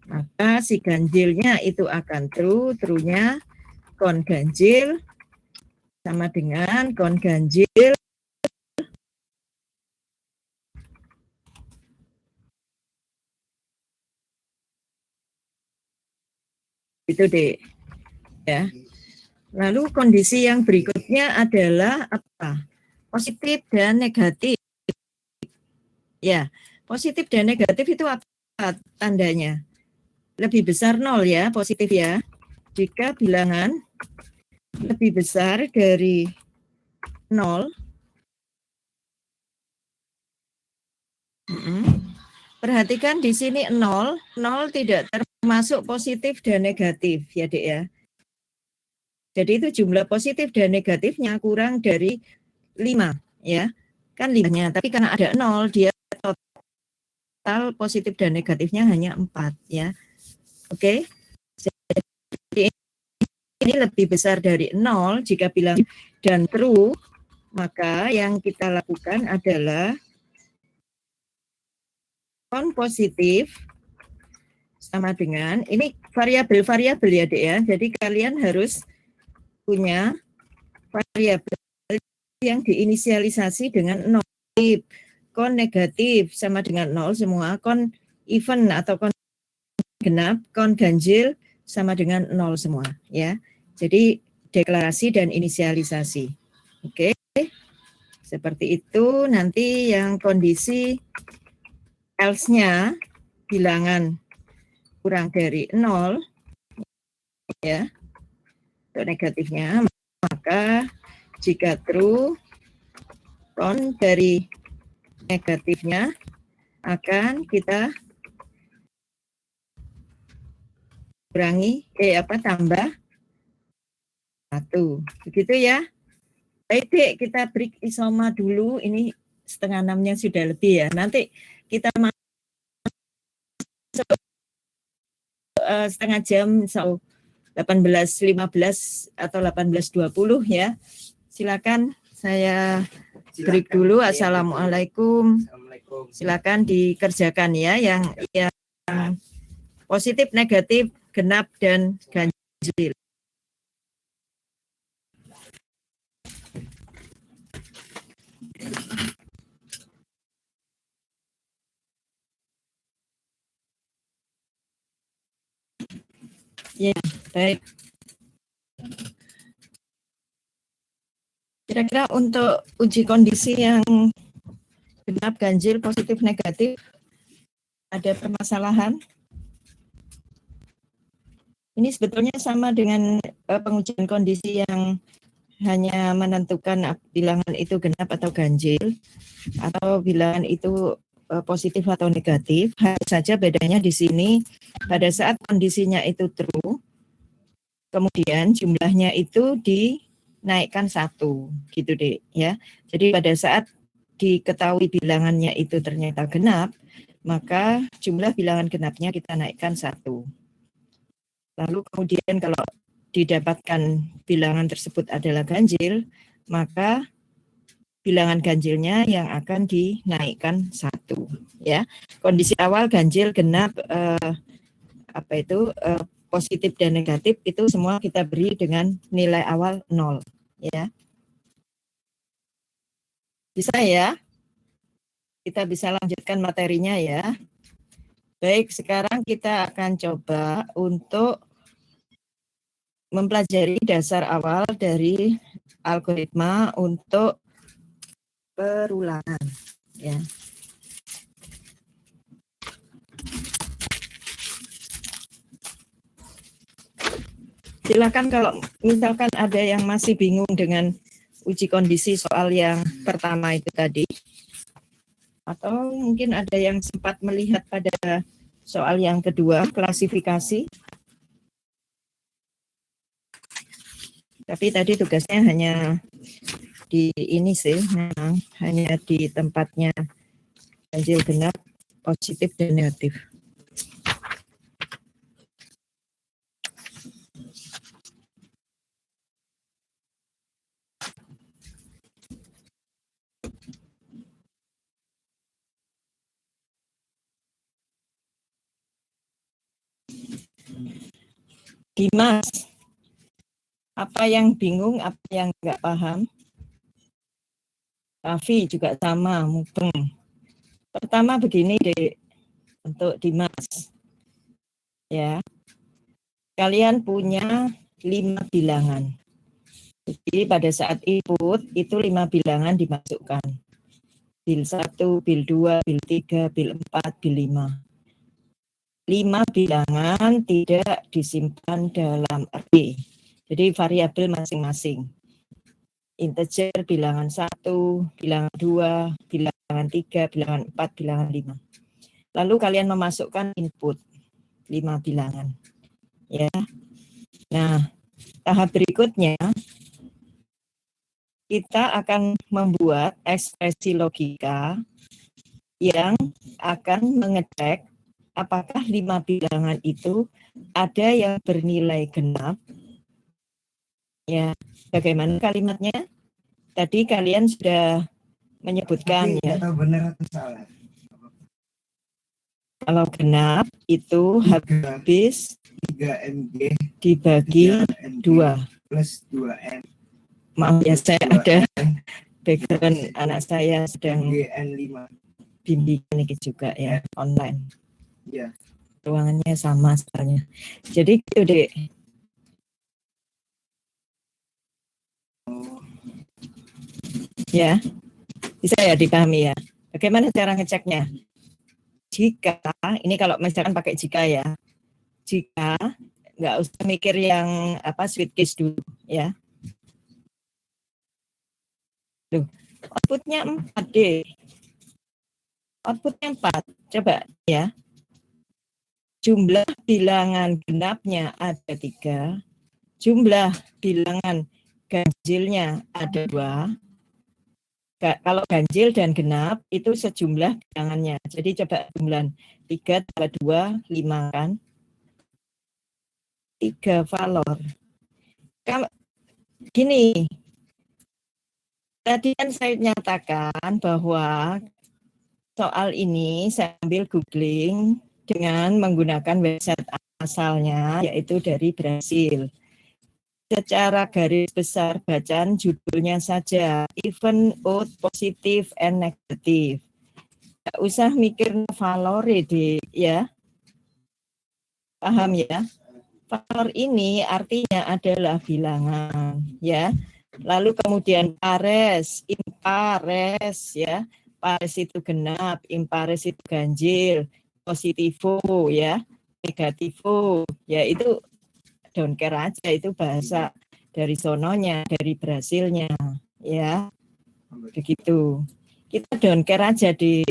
Maka si ganjilnya itu akan true, true-nya kon ganjil sama dengan kon ganjil itu deh, ya. Lalu kondisi yang berikutnya adalah apa? Positif dan negatif. Ya, positif dan negatif itu apa tandanya? Lebih besar 0 ya, positif ya. Jika bilangan lebih besar dari 0, perhatikan di sini 0 tidak termasuk positif dan negatif ya Dek ya. Jadi itu jumlah positif dan negatifnya kurang dari 5 ya. Kan 5-nya, tapi karena ada 0 dia total positif dan negatifnya hanya 4 ya. Oke. Jadi ini lebih besar dari 0 jika bilang dan true, maka yang kita lakukan adalah kon positif sama dengan ini variabel-variabel ya Dek ya. Jadi kalian harus punya variabel yang diinisialisasi dengan 0. Kon negatif sama dengan 0 semua, kon even atau kon genap, kon ganjil sama dengan 0 semua ya. Jadi deklarasi dan inisialisasi. Oke. Seperti itu. Nanti yang kondisi else-nya bilangan kurang dari 0 ya. Untuk negatifnya, maka jika true kon dari negatifnya akan kita kurangi tambah 1. Begitu ya. Baik Dek, kita break isoma dulu. Ini 5:30-nya sudah lebih ya. Nanti kita masuk setengah jam, so 18.15 atau 18.20 ya. Silakan saya break dulu. Assalamualaikum. Silakan dikerjakan ya yang positif, negatif, genap dan ganjil. Ya, baik. Kira-kira untuk uji kondisi yang genap, ganjil, positif, negatif, ada permasalahan? Ini sebetulnya sama dengan pengujian kondisi yang hanya menentukan bilangan itu genap atau ganjil, atau bilangan itu positif atau negatif. Hanya saja bedanya di sini pada saat kondisinya itu true, kemudian jumlahnya itu dinaikkan 1, gitu deh ya. Jadi pada saat diketahui bilangannya itu ternyata genap, maka jumlah bilangan genapnya kita naikkan 1. Lalu kemudian kalau didapatkan bilangan tersebut adalah ganjil, maka bilangan ganjilnya yang akan dinaikkan 1 ya. Kondisi awal ganjil, genap, positif dan negatif itu semua kita beri dengan nilai awal 0 ya. Bisa ya? Kita bisa lanjutkan materinya ya. Baik, sekarang kita akan coba untuk mempelajari dasar awal dari algoritma untuk perulangan ya. Silakan kalau misalkan ada yang masih bingung dengan uji kondisi soal yang pertama itu tadi. Atau mungkin ada yang sempat melihat pada soal yang kedua, klasifikasi. Tapi tadi tugasnya hanya di ini sih, memang hanya di tempatnya ganjil genap, positif dan negatif. Dimas, apa yang bingung, apa yang nggak paham? Raffi juga sama, mubeng. Pertama begini deh, untuk Dimas. Ya, kalian punya 5 bilangan. Jadi pada saat input itu 5 bilangan dimasukkan. Bil 1, bil 2, bil 3, bil 4, bil 5. 5 bilangan tidak disimpan dalam array. Jadi variabel masing-masing. Integer bilangan 1, bilangan 2, bilangan 3, bilangan 4, bilangan 5. Lalu kalian memasukkan input 5 bilangan. Ya. Nah, tahap berikutnya kita akan membuat ekspresi logika yang akan mengecek apakah 5 bilangan itu ada yang bernilai genap. Ya, bagaimana kalimatnya? Tadi kalian sudah menyebutkan ya. Benar atau salah? Kalau genap itu habis 3 MG dibagi 2 plus 2M. Maaf ya, saya ada background anak saya sedang GN5 bimbingan ini juga ya, online. Ya. Ruangannya sama sebenarnya. Jadi gitu deh. Ya, bisa ya dipahami ya. Bagaimana cara ngeceknya? Jika, ini kalau misalkan pakai jika ya. Jika, nggak usah mikir yang apa sweet case dulu ya. Tuh, outputnya 4D. Outputnya 4. Coba ya. Jumlah bilangan genapnya ada 3. Jumlah bilangan ganjilnya ada 2. Kalau ganjil dan genap itu sejumlah bilangannya. Jadi coba jumlah 3 tambah 2, 5 kan. 3 valor. Kalau gini, tadi kan saya nyatakan bahwa soal ini saya ambil googling dengan menggunakan website asalnya, yaitu dari Brasil. Secara garis besar bacaan judulnya saja, even odd, positif, and negatif. Nggak usah mikir valore deh, ya. Paham ya? Valor ini artinya adalah bilangan, ya. Lalu kemudian pares, impares, ya. Pares itu genap, impares itu ganjil, positivo, ya, negativo, ya itu don't care aja, itu bahasa dari sononya, dari Brasilnya, ya. Begitu. Kita don't care aja di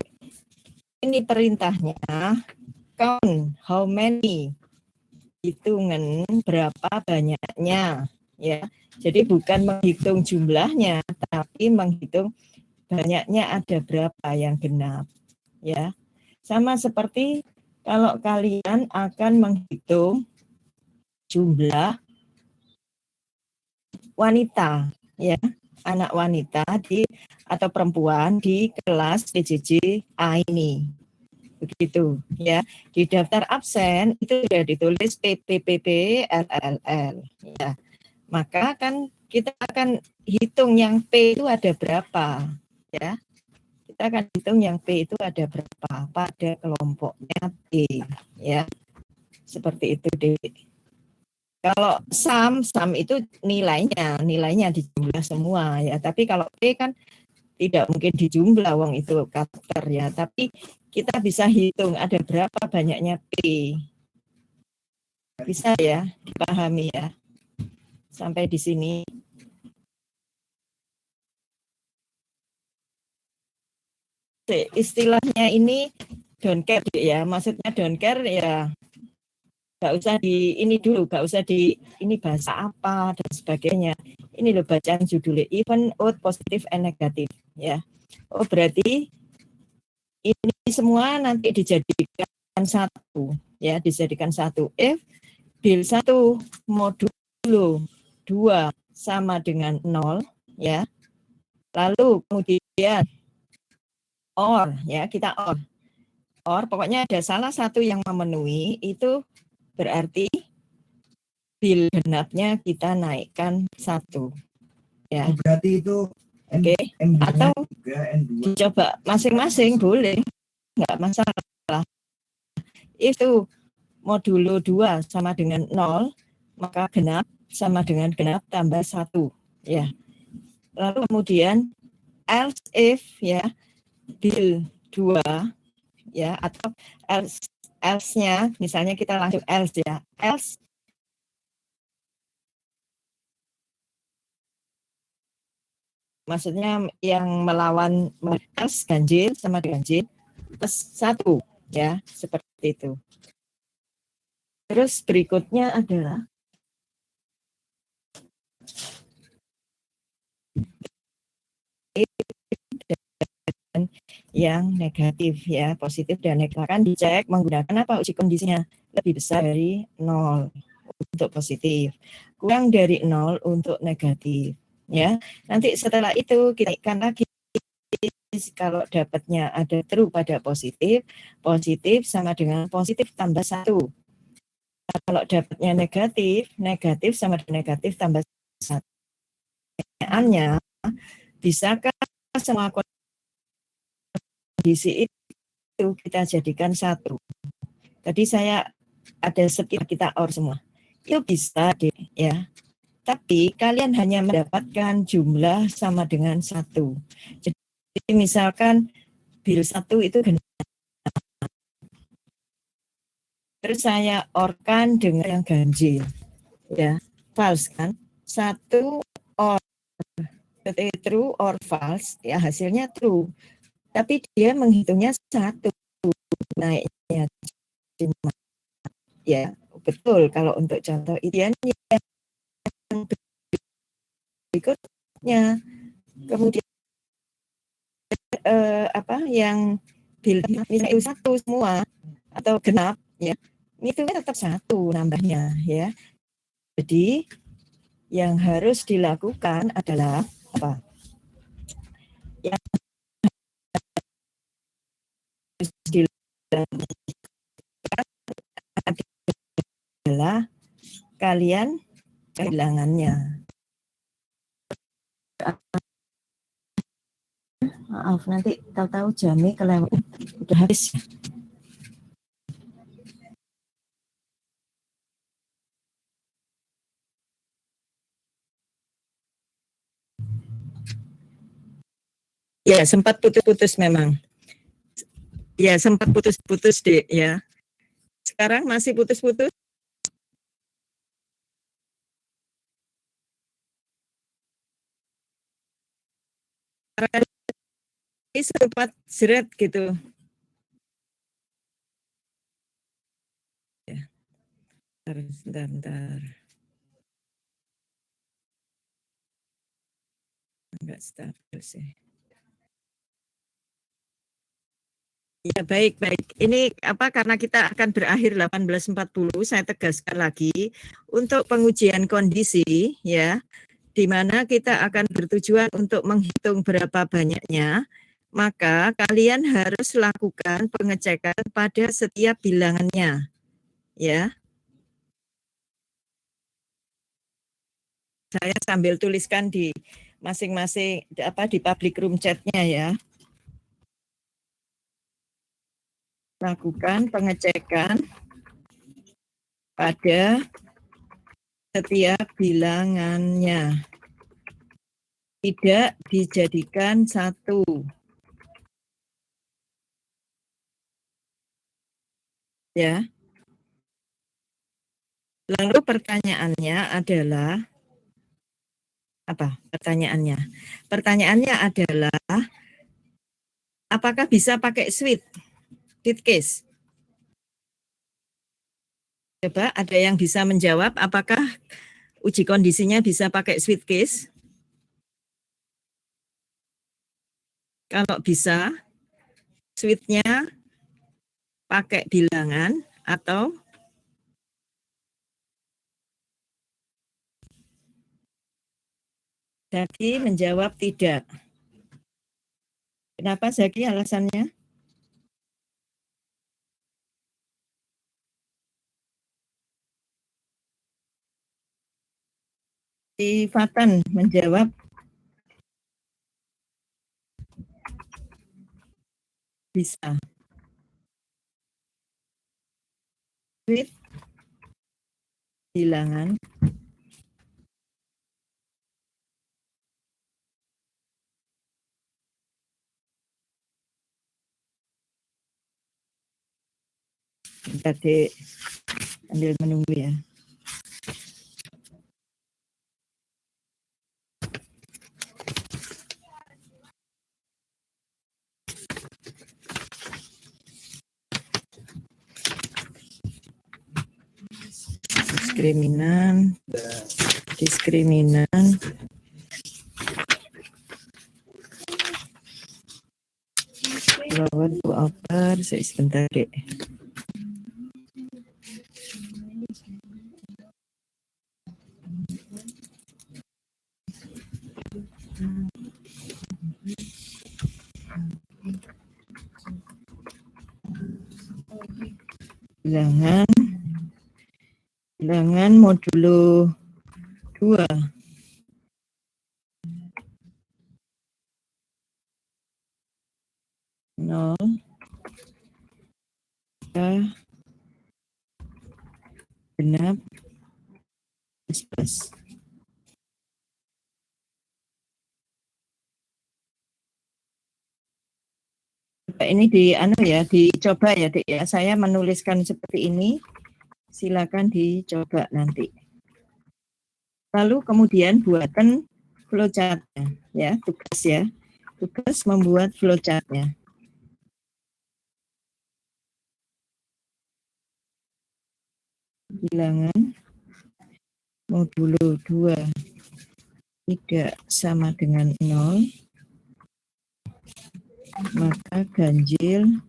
ini perintahnya, count how many, hitungan berapa banyaknya, ya. Jadi bukan menghitung jumlahnya, tapi menghitung banyaknya ada berapa yang genap, ya. Sama seperti kalau kalian akan menghitung jumlah wanita, ya, anak wanita di atau perempuan di kelas PJJ A ini. Begitu ya. Di daftar absen itu sudah ditulis PPPP LLL ya. Maka kan kita akan hitung yang P itu ada berapa ya. Kita akan hitung yang P itu ada berapa pada kelompoknya P ya. Seperti itu deh. Kalau sum itu nilainya dijumlah semua ya. Tapi kalau P kan tidak mungkin dijumlah, wong itu karakter ya. Tapi kita bisa hitung ada berapa banyaknya P. Bisa ya dipahami ya. Sampai di sini. istilahnya ini don't care ya, maksudnya don't care ya nggak usah di ini dulu, nggak usah di ini bahasa apa dan sebagainya. Ini loh bacaan judulnya even oath positif and negatif ya. Oh berarti ini semua nanti dijadikan satu ya, dijadikan satu. If bil 1 modulo 2 sama dengan 0 ya. Lalu kemudian or ya, kita or pokoknya ada salah satu yang memenuhi, itu berarti bil genapnya kita naikkan 1 ya. Oh, berarti itu Oke. Atau N2. dicoba masing-masing boleh, nggak masalah. Itu modulo 2 sama dengan 0, maka genap sama dengan genap tambah 1 ya. Lalu kemudian else if ya, bil 2 ya, atau else-nya misalnya kita langsung else ya. Else maksudnya yang melawan else ganjil sama dengan ganjil plus 1 ya, seperti itu. Terus berikutnya adalah yang negatif ya, positif dan negatif akan dicek menggunakan apa uji kondisinya, lebih besar dari 0 untuk positif, kurang dari 0 untuk negatif ya. Nanti setelah itu kita ikan lagi, kalau dapatnya ada true pada positif, positif sama dengan positif tambah 1. Kalau dapatnya negatif, negatif sama dengan negatif tambah 1. Pertanyaannya, bisakah semua kondisi itu kita jadikan 1? Tadi saya ada sekitar kita or semua. Yuk bisa deh ya. Tapi kalian hanya mendapatkan jumlah sama dengan 1. Jadi misalkan bil 1 itu genap. Terus saya orkan dengan yang ganjil. Ya, false kan? 1 or true or false, ya hasilnya true. Tapi dia menghitungnya 1 naiknya cuma. Ya, betul kalau untuk contoh idean yang berikutnya. Kemudian apa yang bila misalnya 1 semua atau genap ya, itu tetap 1 nambahnya ya. Jadi yang harus dilakukan adalah apa? Yang harus dilakukan adalah kalian kehilangannya. Maaf, nanti tahu-tahu jamnya kelewat, udah habis. Ya, sempat putus-putus memang. Ya, sempat putus-putus deh ya. Sekarang masih putus-putus. Ini sempat seret gitu. Ya. Bentar. Enggak stabil sih. Ya, baik. Ini apa, karena kita akan berakhir 18.40, saya tegaskan lagi untuk pengujian kondisi ya, di mana kita akan bertujuan untuk menghitung berapa banyaknya, maka kalian harus lakukan pengecekan pada setiap bilangannya ya. Saya sambil tuliskan di masing-masing apa di public room chat-nya ya. Lakukan pengecekan pada setiap bilangannya. Tidak dijadikan 1. Ya. Lalu pertanyaannya adalah apa? Pertanyaannya adalah apakah bisa pakai switch case? Coba ada yang bisa menjawab apakah uji kondisinya bisa pakai switch case? Kalau bisa, switch-nya pakai bilangan atau Zaki menjawab tidak. Kenapa Zaki alasannya? Si Fatan menjawab bisa. Switch bilangan tadi sambil menunggu ya. Diskriminan lower to upper, sebentar dek. Bilangan modulo 2 0 genap plus. Ini dicoba ya Dek ya. Saya menuliskan seperti ini. Silakan dicoba nanti. Lalu kemudian buatkan flowchart-nya ya, tugas ya. Tugas membuat flowchart-nya. Bilangan modulo 2 tidak sama dengan 0, maka ganjil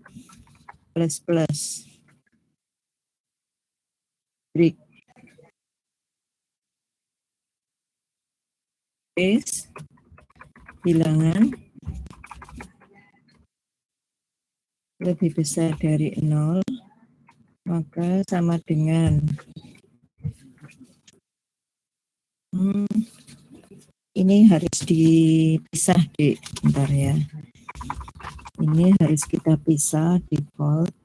plus break case bilangan lebih besar dari 0, maka sama dengan ini harus dipisah di bentar ya. Ini harus kita pisah default.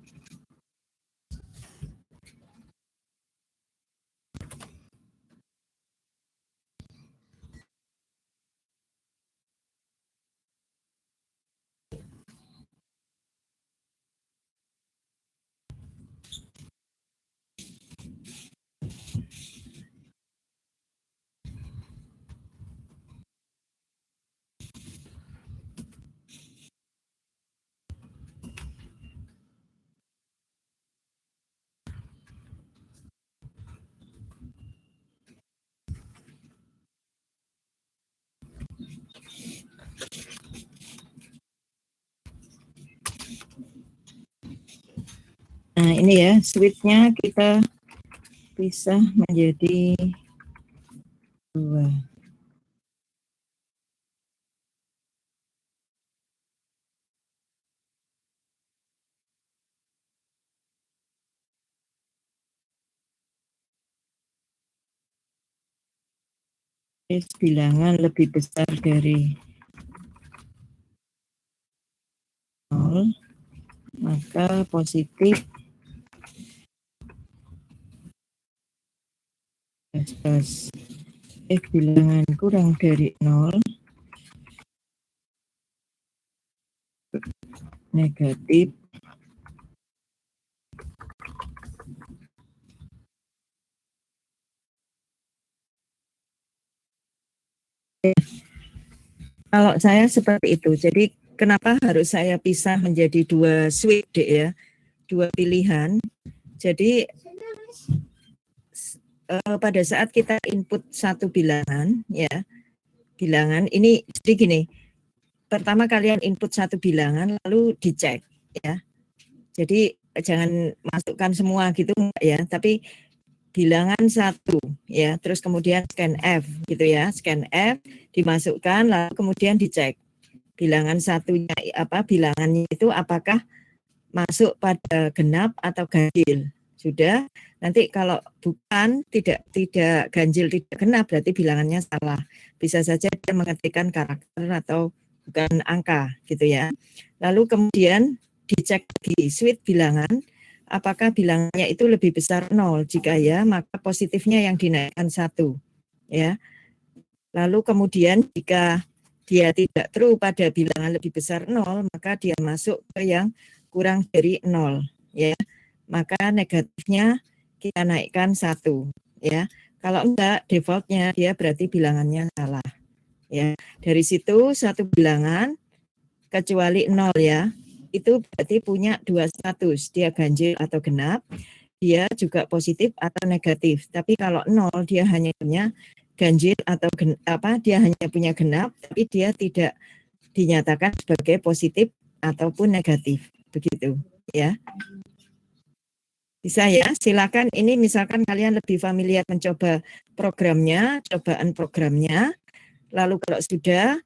Nah ini ya, switch-nya kita pisah menjadi 2. Bilangan lebih besar dari 0, maka positif plus. Bilangan kurang dari 0, negatif. Kalau saya seperti itu, jadi kenapa harus saya pisah menjadi dua switch Dek ya, dua pilihan. Jadi pada saat kita input satu bilangan ya, bilangan ini jadi gini, pertama kalian input satu bilangan lalu dicek ya. Jadi jangan masukkan semua gitu enggak ya, tapi bilangan satu ya, terus kemudian scan F gitu ya, scan F dimasukkan lalu kemudian dicek bilangan satunya apa, bilangannya itu apakah masuk pada genap atau ganjil. Sudah, nanti kalau bukan tidak ganjil tidak genap berarti bilangannya salah. Bisa saja dia mengetikkan karakter atau bukan angka gitu ya. Lalu kemudian dicek di switch bilangan apakah bilangannya itu lebih besar 0. Jika ya, maka positifnya yang dinaikkan 1 ya. Lalu kemudian jika dia tidak true pada bilangan lebih besar 0, maka dia masuk ke yang kurang dari 0 ya. Maka negatifnya kita naikkan 1 ya. Kalau enggak, defaultnya dia berarti bilangannya salah ya. Dari situ satu bilangan kecuali 0 ya, itu berarti punya dua status, dia ganjil atau genap, dia juga positif atau negatif. Tapi kalau 0 dia hanya punya ganjil atau dia hanya punya genap, tapi dia tidak dinyatakan sebagai positif ataupun negatif, begitu ya. Bisa ya, silakan. Ini misalkan kalian lebih familiar mencoba programnya, cobaan programnya, lalu kalau sudah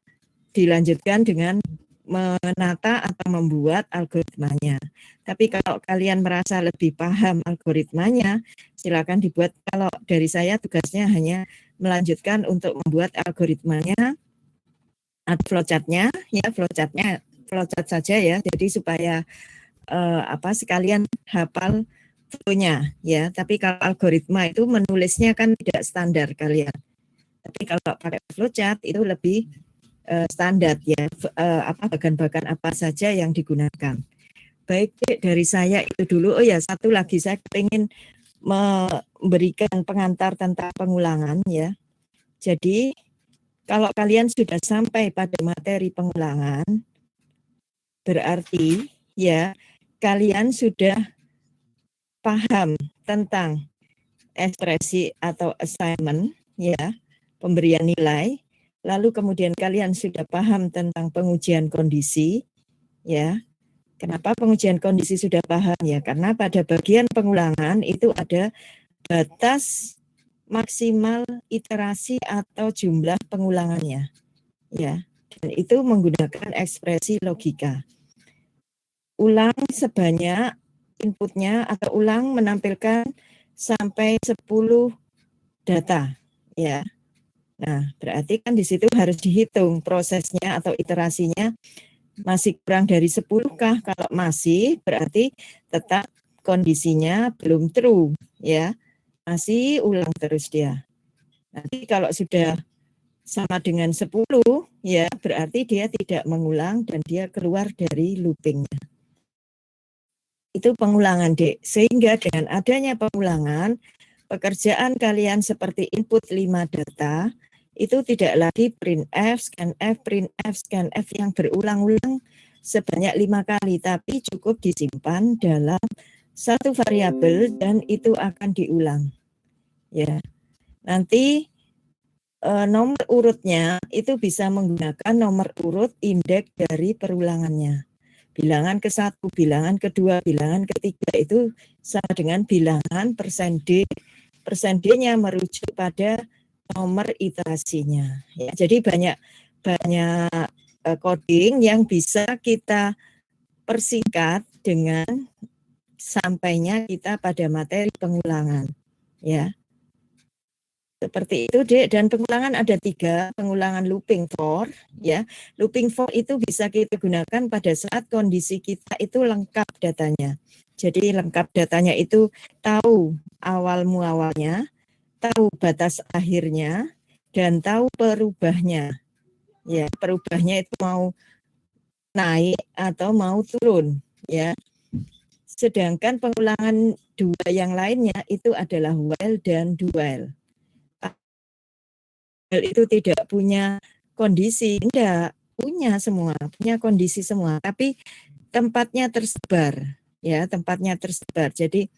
dilanjutkan dengan menata atau membuat algoritmanya. Tapi kalau kalian merasa lebih paham algoritmanya, silakan dibuat. Kalau dari saya tugasnya hanya melanjutkan untuk membuat algoritmanya, flowchart-nya, ya flowchart saja ya. Jadi supaya sekalian hafal flow-nya ya. Tapi kalau algoritma itu menulisnya kan tidak standar kalian. Tapi kalau pakai flowchart itu lebih standar ya, bagan-bagan apa saja yang digunakan. Baik, dari saya itu dulu. Oh ya, satu lagi saya ingin memberikan pengantar tentang pengulangan ya. Jadi kalau kalian sudah sampai pada materi pengulangan, berarti ya kalian sudah paham tentang ekspresi atau assignment ya, pemberian nilai. Lalu kemudian kalian sudah paham tentang pengujian kondisi, ya. Kenapa pengujian kondisi sudah paham ya? Karena pada bagian pengulangan itu ada batas maksimal iterasi atau jumlah pengulangannya, ya. Dan itu menggunakan ekspresi logika. Ulang sebanyak inputnya atau ulang menampilkan sampai 10 data, ya. Nah, berarti kan di situ harus dihitung prosesnya atau iterasinya masih kurang dari 10 kah? Kalau masih, berarti tetap kondisinya belum true, ya. Masih ulang terus dia. Nanti kalau sudah sama dengan 10, ya berarti dia tidak mengulang dan dia keluar dari loopingnya. Itu pengulangan, Dek. Sehingga dengan adanya pengulangan, pekerjaan kalian seperti input 5 data, itu tidak lagi printf, scanf yang berulang-ulang sebanyak 5 kali, tapi cukup disimpan dalam satu variabel dan itu akan diulang. Ya, nanti nomor urutnya itu bisa menggunakan nomor urut indeks dari perulangannya. Bilangan ke-1, bilangan kedua, bilangan ketiga itu sama dengan bilangan persen D. Persen D-nya merujuk pada nomor iterasinya. Ya, jadi banyak coding yang bisa kita persingkat dengan sampainya kita pada materi pengulangan. Ya, seperti itu, Dek. Dan pengulangan ada 3, pengulangan looping for. Ya, looping for itu bisa kita gunakan pada saat kondisi kita itu lengkap datanya. Jadi lengkap datanya itu tahu awal muawalnya, tahu batas akhirnya, dan tahu perubahnya. Ya, perubahnya itu mau naik atau mau turun, ya. Sedangkan pengulangan 2 yang lainnya itu adalah while dan do while. Itu tidak punya kondisi, enggak. punya semua, punya kondisi semua, tapi tempatnya tersebar, ya, tempatnya tersebar. Jadi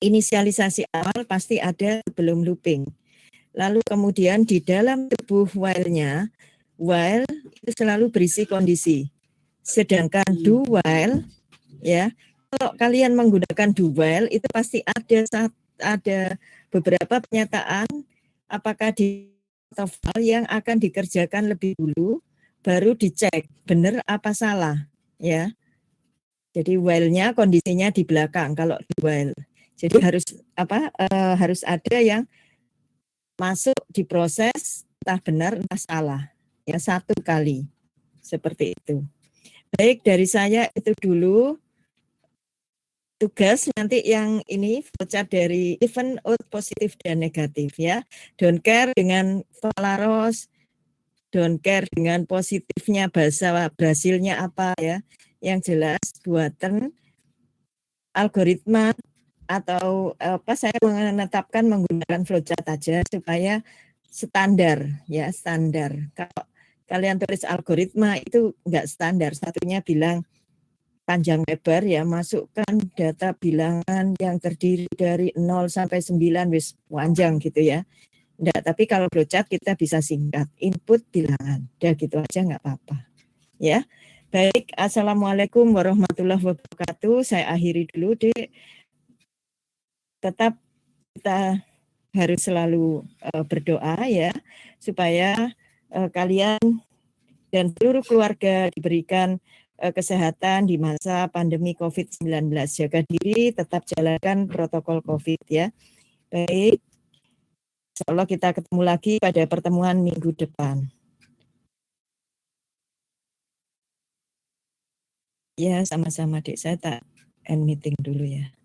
inisialisasi awal pasti ada sebelum looping. Lalu kemudian di dalam tubuh while-nya, while itu selalu berisi kondisi. Sedangkan do while, ya, kalau kalian menggunakan do while itu pasti ada beberapa pernyataan apakah di file yang akan dikerjakan lebih dulu, baru dicek benar apa salah, ya. Jadi while-nya kondisinya di belakang kalau do while. Jadi harus ada yang masuk diproses entah benar entah salah, ya, satu kali seperti itu. Baik, dari saya itu dulu tugas. Nanti yang ini flowchart dari even, out, positif dan negatif, ya. Don't care dengan Valaros, don't care dengan positifnya bahasa Brasilnya apa, ya. Yang jelas buatan algoritma atau saya menetapkan menggunakan flowchart aja supaya standar, ya, standar. Kalau kalian tulis algoritma itu enggak standar, satunya bilang panjang lebar, ya, masukkan data bilangan yang terdiri dari 0 sampai 9 wis panjang gitu, ya. Enggak, tapi kalau flowchart kita bisa singkat, input bilangan, udah gitu aja nggak apa-apa, ya. Baik, assalamualaikum warahmatullahi wabarakatuh. Saya akhiri dulu, Dek. Tetap kita harus selalu berdoa, ya, supaya kalian dan seluruh keluarga diberikan kesehatan di masa pandemi COVID-19. Jaga diri, tetap jalankan protokol COVID, ya. Baik, insya Allah kita ketemu lagi pada pertemuan minggu depan. Ya, sama-sama, Dek. Saya tak end meeting dulu, ya.